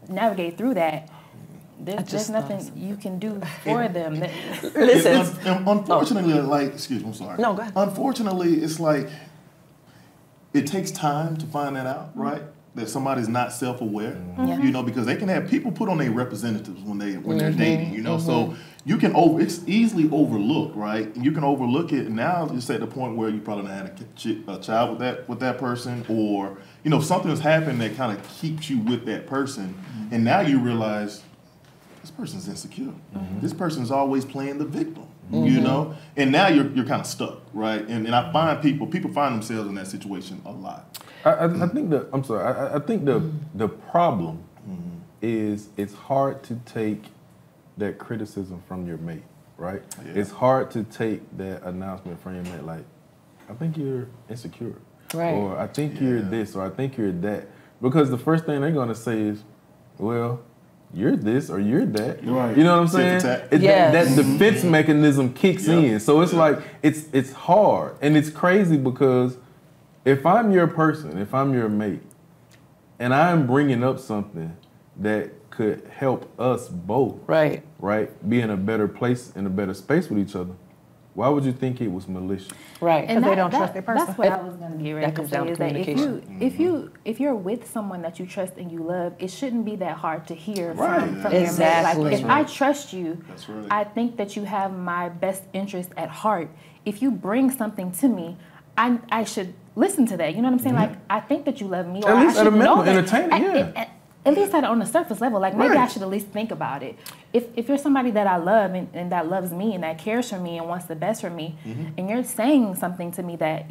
F: navigate through that. There's nothing you can do for them.
E: Listen,
H: Unfortunately, excuse me, I'm sorry.
E: No, go ahead.
H: Unfortunately, it's like it takes time to find that out, right? That somebody's not self-aware, because they can have people put on their representatives when they're dating, so you can it's easily overlooked, right? And you can overlook it, and now it's at the point where you probably not had a child with that person, or something has happened that kind of keeps you with that person, and now you realize this person's insecure. This person's always playing the victim, and now you're kind of stuck, right? And I find people find themselves in that situation a lot.
C: I think the problem is it's hard to take that criticism from your mate, right? Yeah. It's hard to take that announcement from your mate, like, I think you're insecure,
E: right?
C: Or I think you're this, or I think you're that, because the first thing they're gonna say is, well, you're this or you're that.
B: Right.
C: You know what I'm saying? That defense mechanism kicks in. So it's like it's hard, and it's crazy because if I'm your person, if I'm your mate, and I'm bringing up something that could help us both, right, be in a better place, in a better space with each other, why would you think it was malicious?
E: Right,
F: because
G: they don't trust their person.
F: That's what I was going to get ready to say. Is that if you're with someone that you trust and you love, it shouldn't be that hard to hear from your mate. Like, if I trust you, I think that you have my best interest at heart. If you bring something to me, I should listen to that. You know what I'm saying? Like, I think that you love me, or
C: at least
F: I should know that.
C: Entertainment,
F: at least on the surface level, like maybe I should at least think about it. If you're somebody that I love and that loves me and that cares for me and wants the best for me, and you're saying something to me that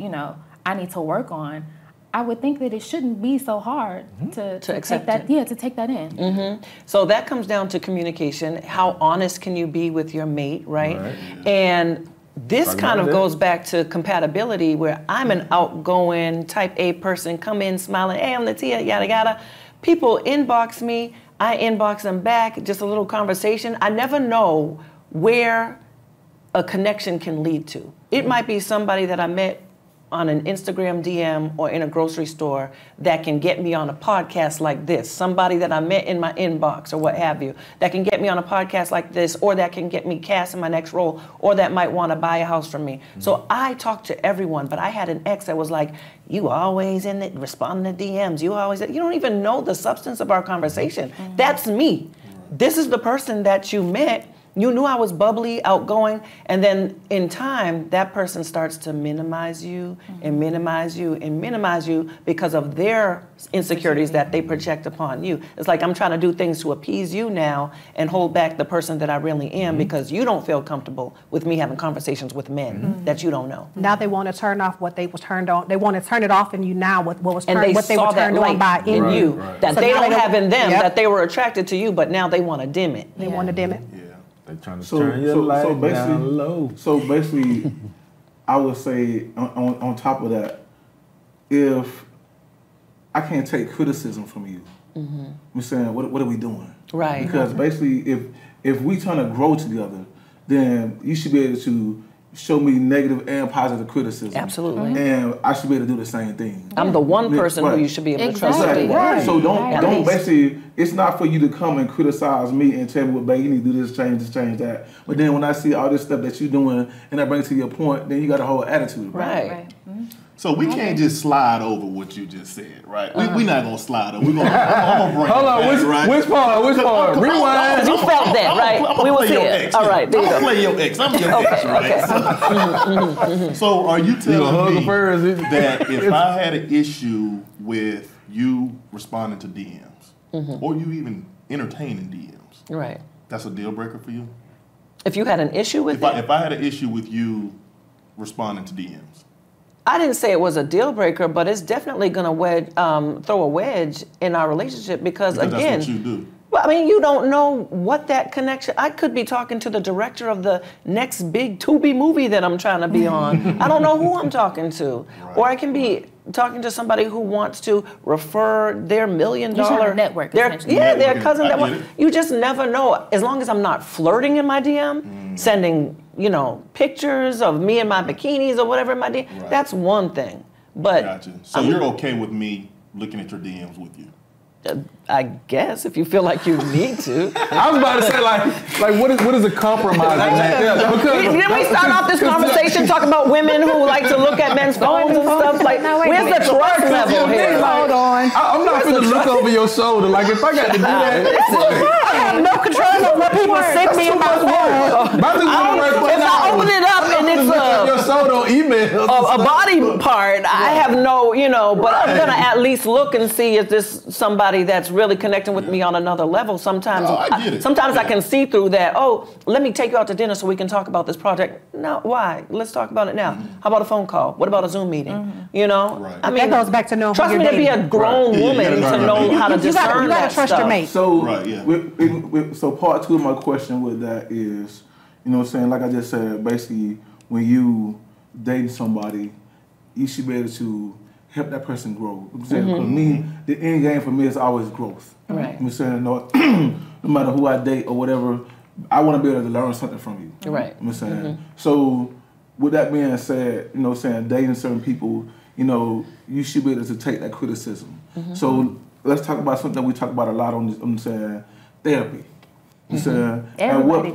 F: I need to work on, I would think that it shouldn't be so hard to take that. Yeah, to take that in.
E: So that comes down to communication. How honest can you be with your mate, right? And this kind of goes back to compatibility, where I'm an outgoing type A person, come in smiling, hey, I'm Latia, yada yada. People inbox me, I inbox them back, just a little conversation. I never know where a connection can lead to. It might be somebody that I met on an Instagram DM or in a grocery store that can get me on a podcast like this. Somebody that I met in my inbox or what have you that can get me on a podcast like this, or that can get me cast in my next role, or that might want to buy a house from me. So I talk to everyone, but I had an ex that was like, you always in it, responding to DMs. You don't even know the substance of our conversation. That's me. This is the person that you met. You knew I was bubbly, outgoing, and then in time, that person starts to minimize you and minimize you and minimize you because of their insecurities that they project upon you. It's like I'm trying to do things to appease you now and hold back the person that I really am because you don't feel comfortable with me having conversations with men that you don't know.
G: Now they want to turn off what they was turned on. They want to turn it off in you now with what they were turned on by in you.
E: That
G: so
E: they don't have in them, that they were attracted to you, but now they want to dim it.
G: They want to dim it.
C: They're trying to turn your light down low.
B: So basically, I would say on top of that, if I can't take criticism from you, I'm saying, what are we doing?
E: Right.
B: Because basically, if we trying to grow together, then you should be able to show me negative and positive criticism.
E: Absolutely.
B: And I should be able to do the same thing.
E: I'm the one person who you should be able to trust.
B: Right. So don't basically, it's not for you to come and criticize me and tell me, well, babe, you need to do this, change that. But then when I see all this stuff that you're doing and I bring it to your point, then you got a whole attitude.
E: Right.
H: So we can't just slide over what you just said, right? We're not gonna slide over. I'm gonna bring
C: Hold on,
H: which
C: part? Rewind.
E: You felt that, right? We will see it. All right, there you go.
H: Play your ex. I'm your ex, right? So are you telling me that if I had an issue with you responding to DMs, or you even entertaining DMs,
E: right,
H: that's a deal breaker for you?
E: If you had an issue with
H: if I had an issue with you responding to DMs?
E: I didn't say it was a deal breaker, but it's definitely going to throw a wedge in our relationship because again,
H: that's what you do.
E: Well, I mean, you don't know what that connection. I could be talking to the director of the next big Tubi movie that I'm trying to be on. I don't know who I'm talking to, or I can be talking to somebody who wants to refer their $1 million
F: network.
E: their cousin. You just never know. As long as I'm not flirting in my DM, sending pictures of me in my bikinis or whatever in my DM.
H: Right.
E: That's one thing. But
H: gotcha. So you're okay with me looking at your DMs with you?
E: I guess if you feel like you need to.
C: I was about to say like what is a compromise in that?
E: Didn't we start off this conversation talking about women who like to look at men's phones and stuff? Like, where's the trust level here?
G: Hold on.
C: I'm not gonna look over your shoulder. Like if I got to do that,
G: I have no control of what people send me in my phone.
E: If I open it up and it's
C: your shoulder on email,
E: a body part, I have no, but I'm gonna at least look and see if this somebody that's really connecting with me on another level. Sometimes, I can see through that. Oh, let me take you out to dinner so we can talk about this project. No, why? Let's talk about it now. How about a phone call? What about a Zoom meeting?
H: Right.
G: I mean, that goes back to knowing.
E: Trust me to be a grown woman to know how to discern
G: you
E: that
G: gotta trust
E: stuff.
G: your mate.
B: So, so part two of my question with that is, like I just said, basically, when you dating somebody, you should be able to help that person grow. I'm saying, for me, the end game for me is always growth.
E: Right.
B: I'm saying, no matter who I date or whatever, I want to be able to learn something from you.
E: Right.
B: I'm saying. So, with that being said, dating certain people, you should be able to take that criticism. So let's talk about something that we talk about a lot on this. I'm saying therapy. I'm saying, at what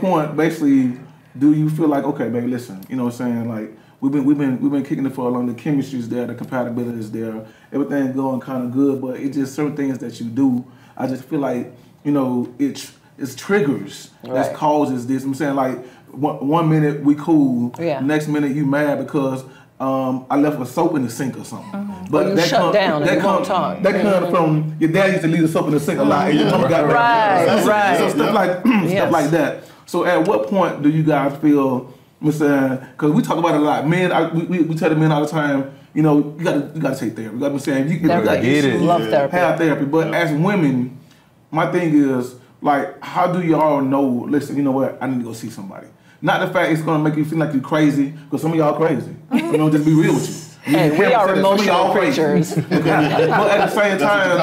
B: point, basically, do you feel like, okay, baby, listen, like we've been kicking it for a long. The chemistry's there, the compatibility is there, everything's going kind of good, but it's just certain things that you do. I just feel like it's triggers that causes this. I'm saying, like one minute we cool, next minute you mad because I left a soap in the sink or something. But
E: you shut down and you won't talk.
B: That comes from your dad used to leave the soap in the sink a lot, and your mama got
E: right.
B: So stuff like that. So at what point do you guys feel? I'm saying, because we talk about it a lot. Men, we tell the men all the time. You gotta take therapy. You got to saying you got to
E: love therapy.
B: Have therapy. But as women, my thing is like, how do y'all know? Listen, you know what? I need to go see somebody. Not the fact it's gonna make you feel like you're crazy, because some of y'all crazy. Just be real with you.
E: Hey, we are emotional creatures.
B: Okay. But at the same time,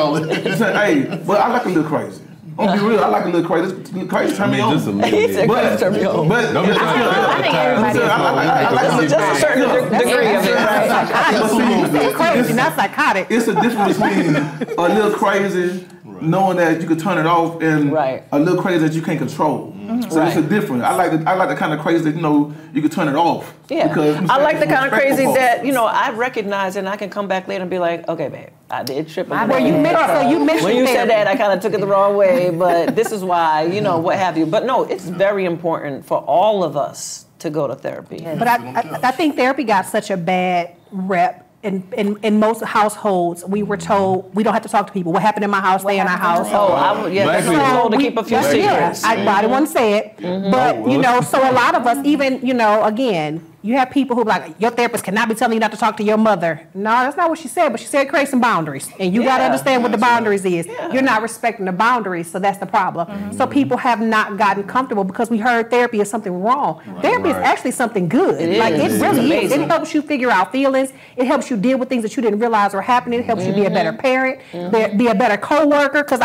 B: but I like a little crazy. I'll be real, I like a little crazy. Crazy turn me on.
C: Just a little bit.
B: But
E: turn me on.
F: I think everybody
B: I
E: just a certain degree of it, right?
G: It's crazy, not psychotic.
B: It's a difference between a little crazy, knowing that you can turn it off, and a little crazy that you can't control. So it's a difference. I like the kind of crazy that you can turn it off.
E: Yeah,
B: because
E: I like the kind of crazy that I recognize and I can come back later and be like, okay, babe, I did trip.
G: When you mentioned
E: said that, I kind of took it the wrong way, but this is why, what have you. But no, it's very important for all of us to go to therapy.
G: But I think therapy got such a bad rep. In most households, we were told we don't have to talk to people. What happened in my house, stay in our house.
E: That's told to keep a few secrets.
G: I didn't want to say it, but so a lot of us, even again, you have people who be like, your therapist cannot be telling you not to talk to your mother. No, that's not what she said, but she said create some boundaries. And you got to understand what the boundaries is. Yeah. You're not respecting the boundaries, so that's the problem. So people have not gotten comfortable because we heard therapy is something wrong. Therapy is actually something good. It really is. It helps you figure out feelings. It helps you deal with things that you didn't realize were happening. It helps you be a better parent, be a better co-worker. Because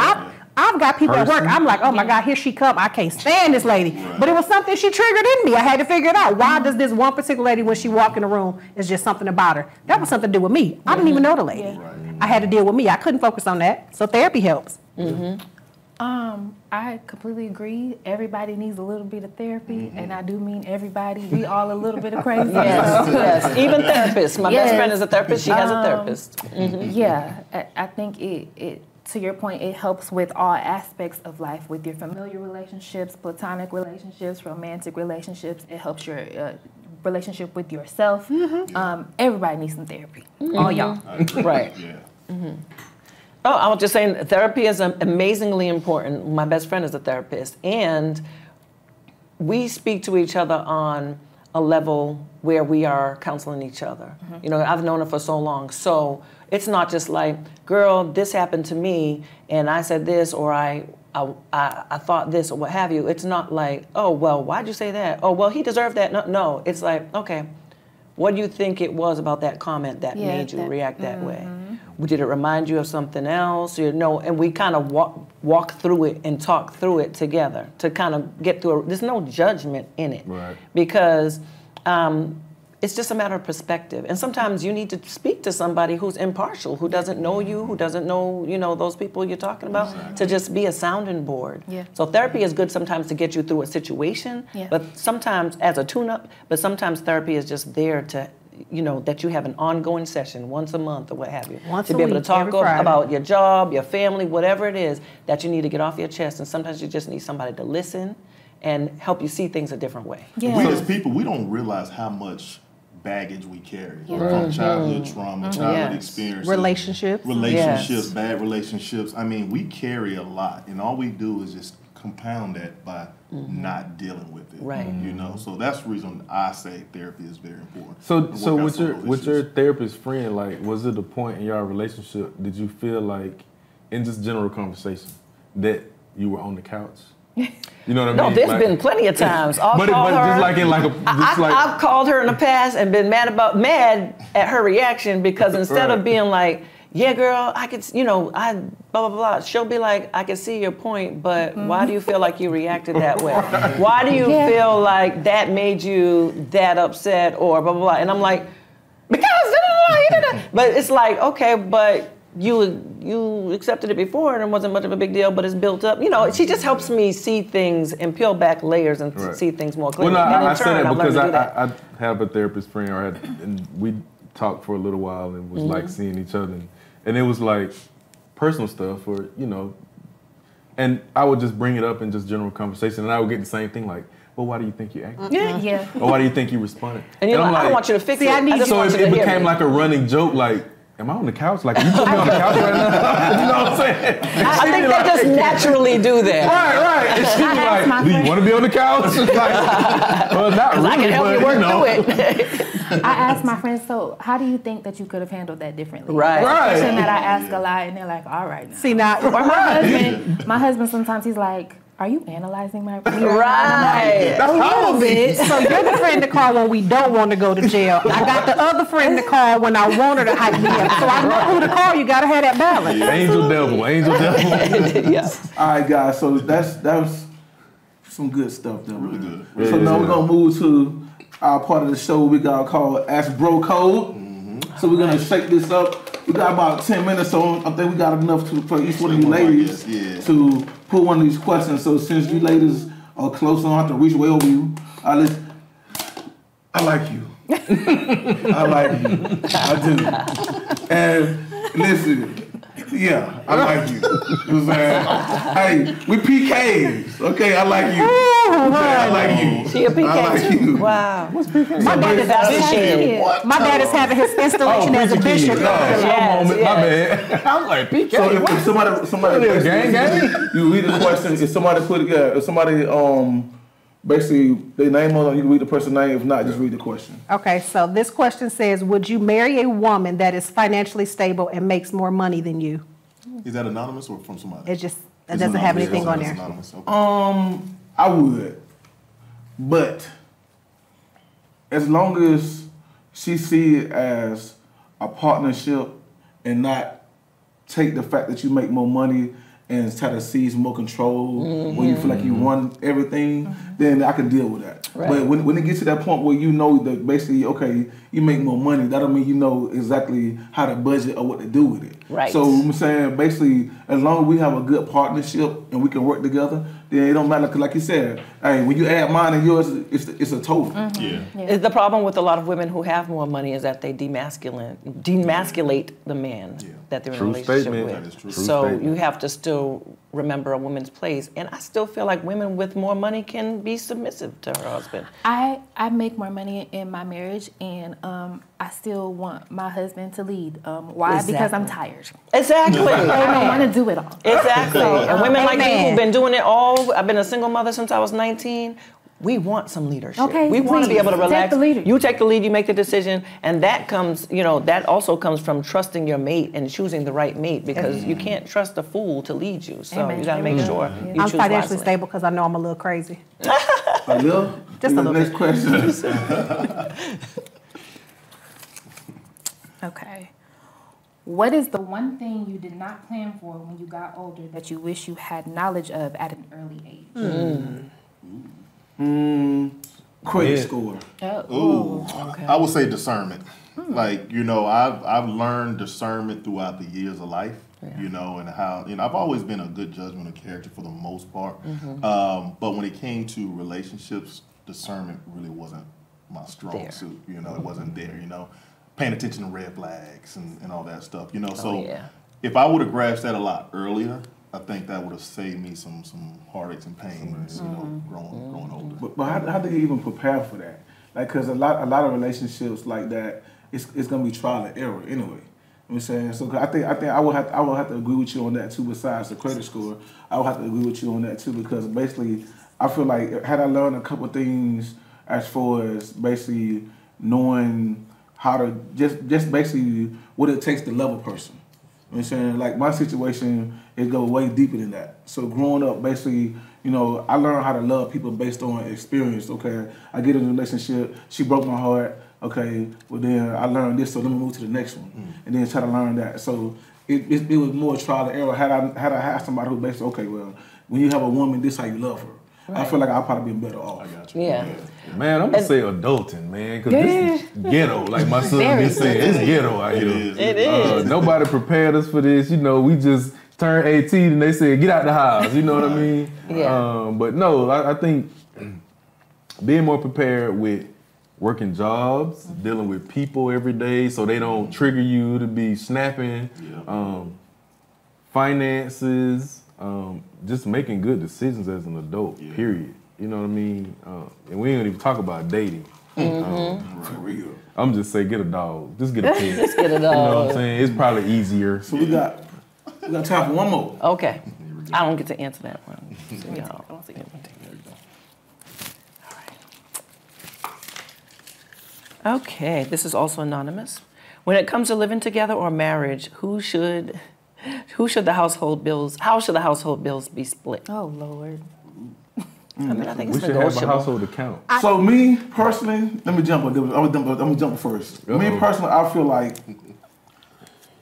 G: I've got people at work, I'm like, oh my God, here she come. I can't stand this lady. But it was something she triggered in me. I had to figure it out. Why does this one particular lady, when she walked in the room, is just something about her? That was something to do with me. I didn't even know the lady. I had to deal with me. I couldn't focus on that. So therapy helps.
F: I completely agree. Everybody needs a little bit of therapy, and I do mean everybody. We all a little bit of crazy.
E: Yes. Even therapists. My best friend is a therapist. She has a therapist.
F: Yeah, I think it to your point, it helps with all aspects of life, with your familiar relationships, platonic relationships, romantic relationships. It helps your relationship with yourself. Everybody needs some therapy. All y'all.
E: Right. Oh, I was just saying, therapy is amazingly important. My best friend is a therapist, and we speak to each other on a level where we are counseling each other. You know, I've known her for so long. So it's not just like, girl, this happened to me and I said this, or I thought this, or what have you. It's not like, oh, well, why'd you say that? Oh, well, he deserved that. No, it's like, okay, what do you think it was about that comment that made you react that way? Did it remind you of something else? You know, and we kind of walk through it and talk through it together to kind of get through it. There's no judgment in it.
C: Right.
E: Because it's just a matter of perspective. And sometimes you need to speak to somebody who's impartial, who doesn't know you, who doesn't know, you know, those people you're talking about, to just be a sounding board.
F: Yeah.
E: So therapy is good sometimes to get you through a situation, but sometimes as a tune-up, but sometimes therapy is just there to, you know, that you have an ongoing session once a month or what have you.
G: Once
E: to
G: a
E: be able
G: week,
E: to talk
G: every Friday.
E: about your job, your family, whatever it is that you need to get off your chest. And sometimes you just need somebody to listen and help you see things a different way.
F: Yeah.
H: We as people, we don't realize how much baggage we carry from childhood trauma, childhood experiences,
G: Relationships,
H: bad relationships. I mean, we carry a lot, and all we do is just compound that by not dealing with it.
E: Right.
H: You know, so that's the reason I say therapy is very important.
C: So
H: To work out some of those
C: with your
H: issues.
C: therapist friend, like, was it a point in your relationship, did you feel like, in just general conversation, that you were on the couch? You know what I
E: No,
C: mean?
E: there's
C: Like-
E: been plenty of times. I'll
C: But
E: call her.
C: just like in like a, just like,
E: I've called her in the past and been mad at her reaction because instead of being like, yeah, girl, I could, you know, I blah blah blah. She'll be like, I can see your point, but why do you feel like you reacted that way? Why do you feel like that made you that upset or blah blah blah? And I'm like, because but it's like, okay, but you accepted it before and it wasn't much of a big deal, but it's built up. You know, she just helps me see things and peel back layers and see things more clearly.
C: well, no,
E: And in
C: I say
E: turn,
C: that
E: I've learned
C: because
E: to do that.
C: I have a therapist friend, and we talked for a little while and was like seeing each other, and it was like personal stuff, or you know, and I would just bring it up in just general conversation, and I would get the same thing like, well, why do you think you acted?
F: Yeah.
C: Or why do you think you responded?
E: And you're
C: I'm
E: like, I don't want you to fix it.
G: I need
E: I just
C: So
E: want
C: it
E: you to hear
C: became
E: me.
C: like a running joke, like, am I on the couch? Like, you put me on the couch right now? You know what I'm saying?
E: I think they just naturally do that.
C: Right. And she was
F: asked my
C: like, do you
F: friend-
C: want to be on the couch? It's like, well, not really,
E: I can help
C: but
E: you work
C: know.
E: through it.
F: I asked my friends, so how do you think that you could have handled that differently?
E: Right.
F: That's a
C: Right.
F: question that I ask a lot, and they're like, all right now.
G: See now,
F: Or my husband sometimes he's like, are you analyzing my
E: Right.
G: a little bit. So you're the friend to call when we don't want to go to jail. I got the other friend to call when I want her to hype me up. So I know who to call. You got to have that balance.
C: Angel devil.
E: Yeah.
B: All right, guys. So that was some good stuff, though.
H: Really good.
B: So now we're gonna move to our part of the show we got called Ask Bro Code. So we're gonna shake this up. We got about 10 minutes, so I think we got enough for each one of you ladies to put one of these questions. So since you ladies are close, I don't have to reach way over you. I like you. I like you. I do. And listen, yeah, I like you. You know what I'm saying? Hey, we PKs. Okay, I like you. Okay, I like you.
E: She a PK
B: I like
E: too.
B: you.
E: Wow.
G: My dad is
E: Officiated.
G: My dad is having his installation as a bishop.
E: Yes,
C: My bad. I'm like, PK.
B: So if somebody
C: Gang?
B: you read the question. If somebody basically their name on it, you can read the person's name. If not, just read the question.
G: Okay, so this question says, would you marry a woman that is financially stable and makes more money than you?
H: Is that anonymous or from somebody?
G: It just it
H: It's
G: doesn't have
H: anonymous.
G: anything on
H: It's
G: there.
H: anonymous. Okay.
B: I would, but as long as she see it as a partnership and not take the fact that you make more money and try to seize more control when you feel like you run everything, then I can deal with that.
E: Right.
B: But when it gets to that point where you know that basically, okay, you make more money, that don't mean you know exactly how to budget or what to do with it.
E: Right.
B: So I'm saying basically, as long as we have a good partnership and we can work together, then it don't matter. Cause like you said, hey, when you add mine and yours, it's a total.
H: Yeah.
E: The problem with a lot of women who have more money is that they demasculate the man that they're in a
C: True
E: relationship
C: statement.
E: with.
H: That is true.
E: So
C: True statement.
E: you have to still remember a woman's place. And I still feel like women with more money can be submissive to her husband.
F: I make more money in my marriage, and I still want my husband to lead. Why? Because I'm tired.
E: Exactly.
F: I don't want to do it all.
E: Exactly. And women like me
G: Amen.
E: who've been doing it all, I've been a single mother since I was 19. we want some leadership.
F: Okay,
E: we want to be
F: please,
E: able to
F: take
E: relax.
F: the leader.
E: You take the lead, you make the decision, and that comes, that also comes from trusting your mate and choosing the right mate, because you can't trust a fool to lead you. So
F: Amen.
E: you got to make sure you
G: I'm
E: choose
G: financially
E: wisely.
G: stable because I know I'm a little crazy.
B: A little?
G: Just a little
B: Next
G: bit.
B: question.
F: Okay. What is the one thing you did not plan for when you got older that you wish you had knowledge of at an early age?
B: Credit score.
H: Ooh, I would say discernment. Like, I've learned discernment throughout the years of life, and how, I've always been a good judgment of character for the most part. But when it came to relationships, discernment really wasn't my strong suit. It wasn't there, paying attention to red flags and all that stuff, if I would have grasped that a lot earlier, I think that would have saved me some heartaches and pains, growing older.
B: But how do you even prepare for that? Like, because a lot of relationships like that, it's gonna be trial and error anyway. You know what I'm saying? So I think I would have to agree with you on that too. Besides the credit score, I would have to agree with you on that too, because basically I feel like had I learned a couple things as far as basically knowing how to just basically what it takes to love a person. You know what I'm saying? Like, my situation, it goes way deeper than that. So growing up, basically, I learned how to love people based on experience, okay? I get in a relationship, she broke my heart, okay, well then I learned this, so let me move to the next one. And then try to learn that. So it was more trial and error. Had I had somebody who basically, okay, well, when you have a woman, this is how you love her. Right. I feel like I'll probably be better off. I got you.
E: Yeah.
C: Man, I'm gonna say adulting, man, because this is ghetto. Like my son be saying, it's ghetto out here.
E: It is.
C: Nobody prepared us for this. We just turned 18 and they said, get out the house. You know what I mean?
E: Yeah.
C: But no, I think being more prepared with working jobs, dealing with people every day so they don't trigger you to be snapping, finances, just making good decisions as an adult, period. You know what I mean? And we ain't even talk about dating. For real. I'm just saying, get a dog. Just get a pet.
E: Just get a dog.
C: You know what I'm saying? It's probably easier.
B: So we got time for one more.
E: Okay. I don't get to answer that one. So y'all. All right. Okay, this is also anonymous. When it comes to living together or marriage, how should the household bills be split?
F: Oh, Lord.
E: I mean, I think
C: We
E: it's
C: should have a
E: negotiable.
C: household account.
B: So me personally, let me jump. I'm gonna jump first. Me personally, I feel like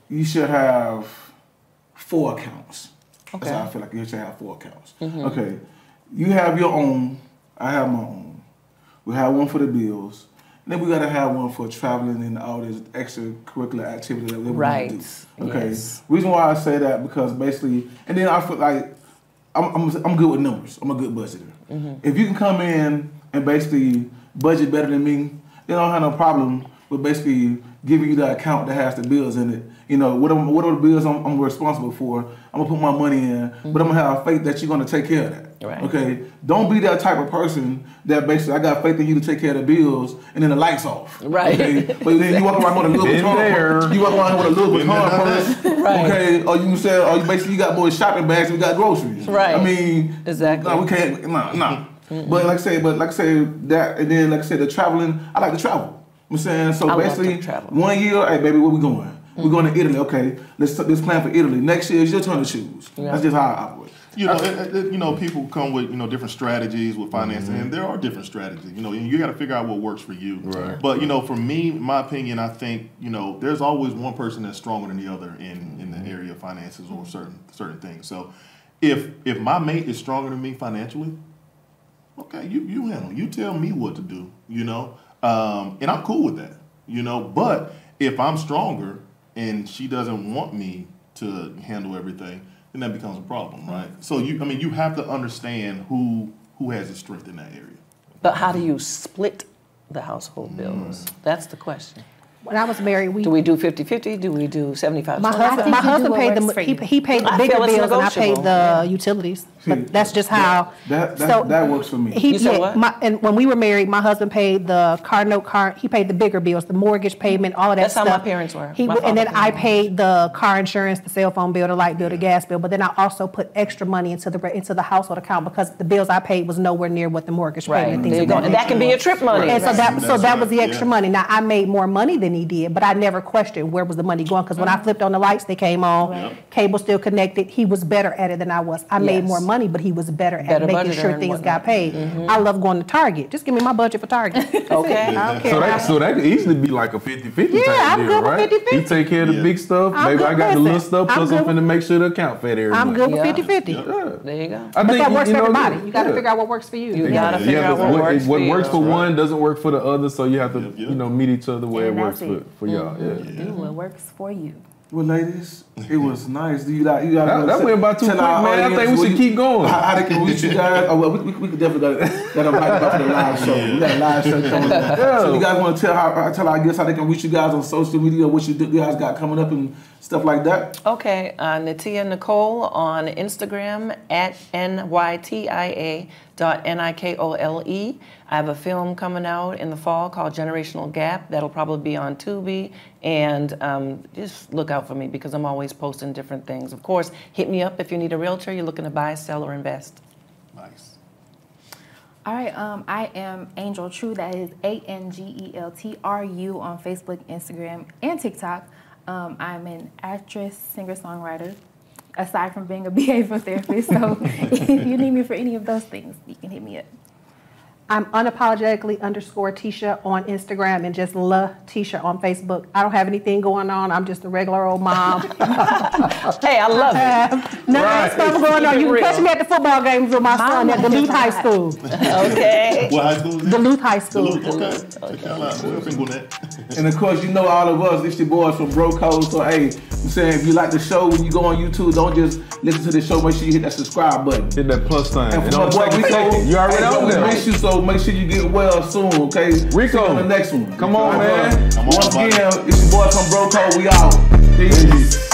B: you should have 4 accounts.
E: Okay.
B: That's how I feel like you should have 4 accounts. Okay, you have your own. I have my own. We have one for the bills. And then we gotta have one for traveling and all this extracurricular activity that we want to do. Okay.
E: Yes.
B: Reason why I say that, because basically, and then I feel like I'm good with numbers. I'm a good budgeter. If you can come in and basically budget better than me, then I don't have no problem with basically giving you the account that has the bills in it. What are the bills I'm responsible for? I'm gonna put my money in, but I'm gonna have faith that you're gonna take care of that.
E: Right.
B: Okay? Don't be that type of person that basically, I got faith in you to take care of the bills, and then the lights off.
E: Right.
B: Okay? But then you walk around with a Louis Vuitton. You walk around with a Louis Vuitton purse.
E: Right.
B: Okay? Or you can say, or basically you got more shopping bags, we got groceries.
E: Right.
B: I mean,
E: Exactly.
B: no, we can't. No. But like I say that, and then like I said, the traveling. I like to travel. I'm saying, so
E: I love
B: basically,
E: to travel.
B: 1 year, hey baby, where we going? We're going to Italy. Okay, let's plan for Italy. Next year, it's your turn to choose.
E: Yeah.
B: That's just how I operate.
H: People come with different strategies with financing, and there are different strategies. And you got to figure out what works for you.
C: Right.
H: But for me, my opinion, I think there's always one person that's stronger than the other in the area of finances or certain things. So if my mate is stronger than me financially, okay, you handle. You tell me what to do. And I'm cool with that. But if I'm stronger and she doesn't want me to handle everything, then that becomes a problem, right? So you have to understand who has the strength in that area.
E: But how do you split the household bills? That's the question.
G: When I was married,
E: Do we do 50-50? Do we do 75?
G: my
F: I think
G: husband
F: you do
G: paid
F: what works for
G: the
F: you.
G: he paid the
E: I
G: bigger
E: feel it's
G: bills and I paid
E: negotiable.
G: the utilities. But that's just how.
B: That works for me.
E: You said what?
G: And when we were married, my husband paid the he paid the bigger bills, the mortgage payment, all of that
E: That's how
G: stuff.
E: my parents were.
G: He
E: My
G: and
E: father
G: then
E: paid
G: I
E: them.
G: paid the car insurance, the cell phone bill, the light bill, the gas bill. But then I also put extra money into the household account because the bills I paid was nowhere near what the mortgage
E: Right.
G: payment. Things
E: There you
G: of
E: go.
G: that
E: And that
G: nature
E: can be
G: was.
E: your trip money.
G: And so that was the
H: That's
G: extra
H: right.
G: money. Now I made more money than he did, but I never questioned where was the money going because when I flipped on the lights, they came on. Cable still connected. He was better at it than I was. I made
E: Yes.
G: more money, but he was better
E: Better
G: at making
E: budgeter
G: sure
E: and
G: things
E: whatnot.
G: got paid. I love going to Target. Just give me my budget for Target. That's
E: Okay.
G: it. I don't care.
C: So that could easily be like a 50-50
G: Yeah,
C: type
G: I'm
C: deal,
G: good with
C: right?
G: 50-50.
C: He take care of the
H: Yeah.
C: big stuff.
G: I'm
C: Maybe
G: good
C: I got the
G: with
C: little
G: it.
C: stuff.
G: I'm
C: Plus, I'm
G: good
C: finna make sure the account fed every
G: I'm
C: month.
G: good with
E: Yeah.
G: 50-50.
C: Yeah.
E: There you go.
C: I
G: But
C: think,
G: that works
C: you
G: for
C: know,
G: everybody. You got to
C: yeah.
G: figure out what works for you.
E: You gotta figure out
C: but
E: what works for you.
C: works for one doesn't work for the other, so you have to,
H: Yep.
C: you know, meet each other where
F: And
C: it works
F: that's it.
C: for y'all. Yeah.
F: Do what works for you.
B: Well, ladies, it was nice. Do you guys
C: That went by too quick, man. I think we should keep going.
B: How they can reach you guys? Oh, well, we could definitely got to invite you back to the live show. We got a live show coming up. So you guys want to tell our guests how they can reach you guys on social media, what you guys got coming up and stuff like that?
E: Okay, Natia Nicole on Instagram at NYTIA.NIKOLE. I have a film coming out in the fall called Generational Gap. That'll probably be on Tubi. And just look out for me because I'm always posting different things. Of course, hit me up if you need a realtor, you're looking to buy, sell, or invest.
H: Nice.
F: All right, I am Angel True. That is ANGELTRU on Facebook, Instagram, and TikTok. I'm an actress, singer-songwriter, aside from being a behavioral therapist. So if you need me for any of those things, you can hit me up.
G: I'm unapologetically _Tisha on Instagram and just La Tisha on Facebook. I don't have anything going on. I'm just a regular old mom.
E: Hey, I love it.
G: Nothing special going on. You can catch me at the football games with my son at Duluth High School.
E: Okay.
H: What high school is it?
G: Duluth High School.
H: Okay. Check y'all out. We'll finger that.
B: And of course, you know all of us, it's your boys from Bro Code. So hey, I'm saying if you like the show, when you go on YouTube, don't just listen to the show, make sure you hit that subscribe button.
C: Hit that plus sign.
B: And
C: And
B: for
C: don't
B: my boy
C: take
B: Rico,
C: it. You already
B: hey,
C: on
B: we
C: there.
B: miss you, so make sure you get well soon, okay? See
C: Rico,
B: you on the next one.
C: come on,
B: All right,
C: man.
B: bro.
H: Come on,
B: Once
H: buddy.
B: again, it's your boy from Bro Code. We out. Peace.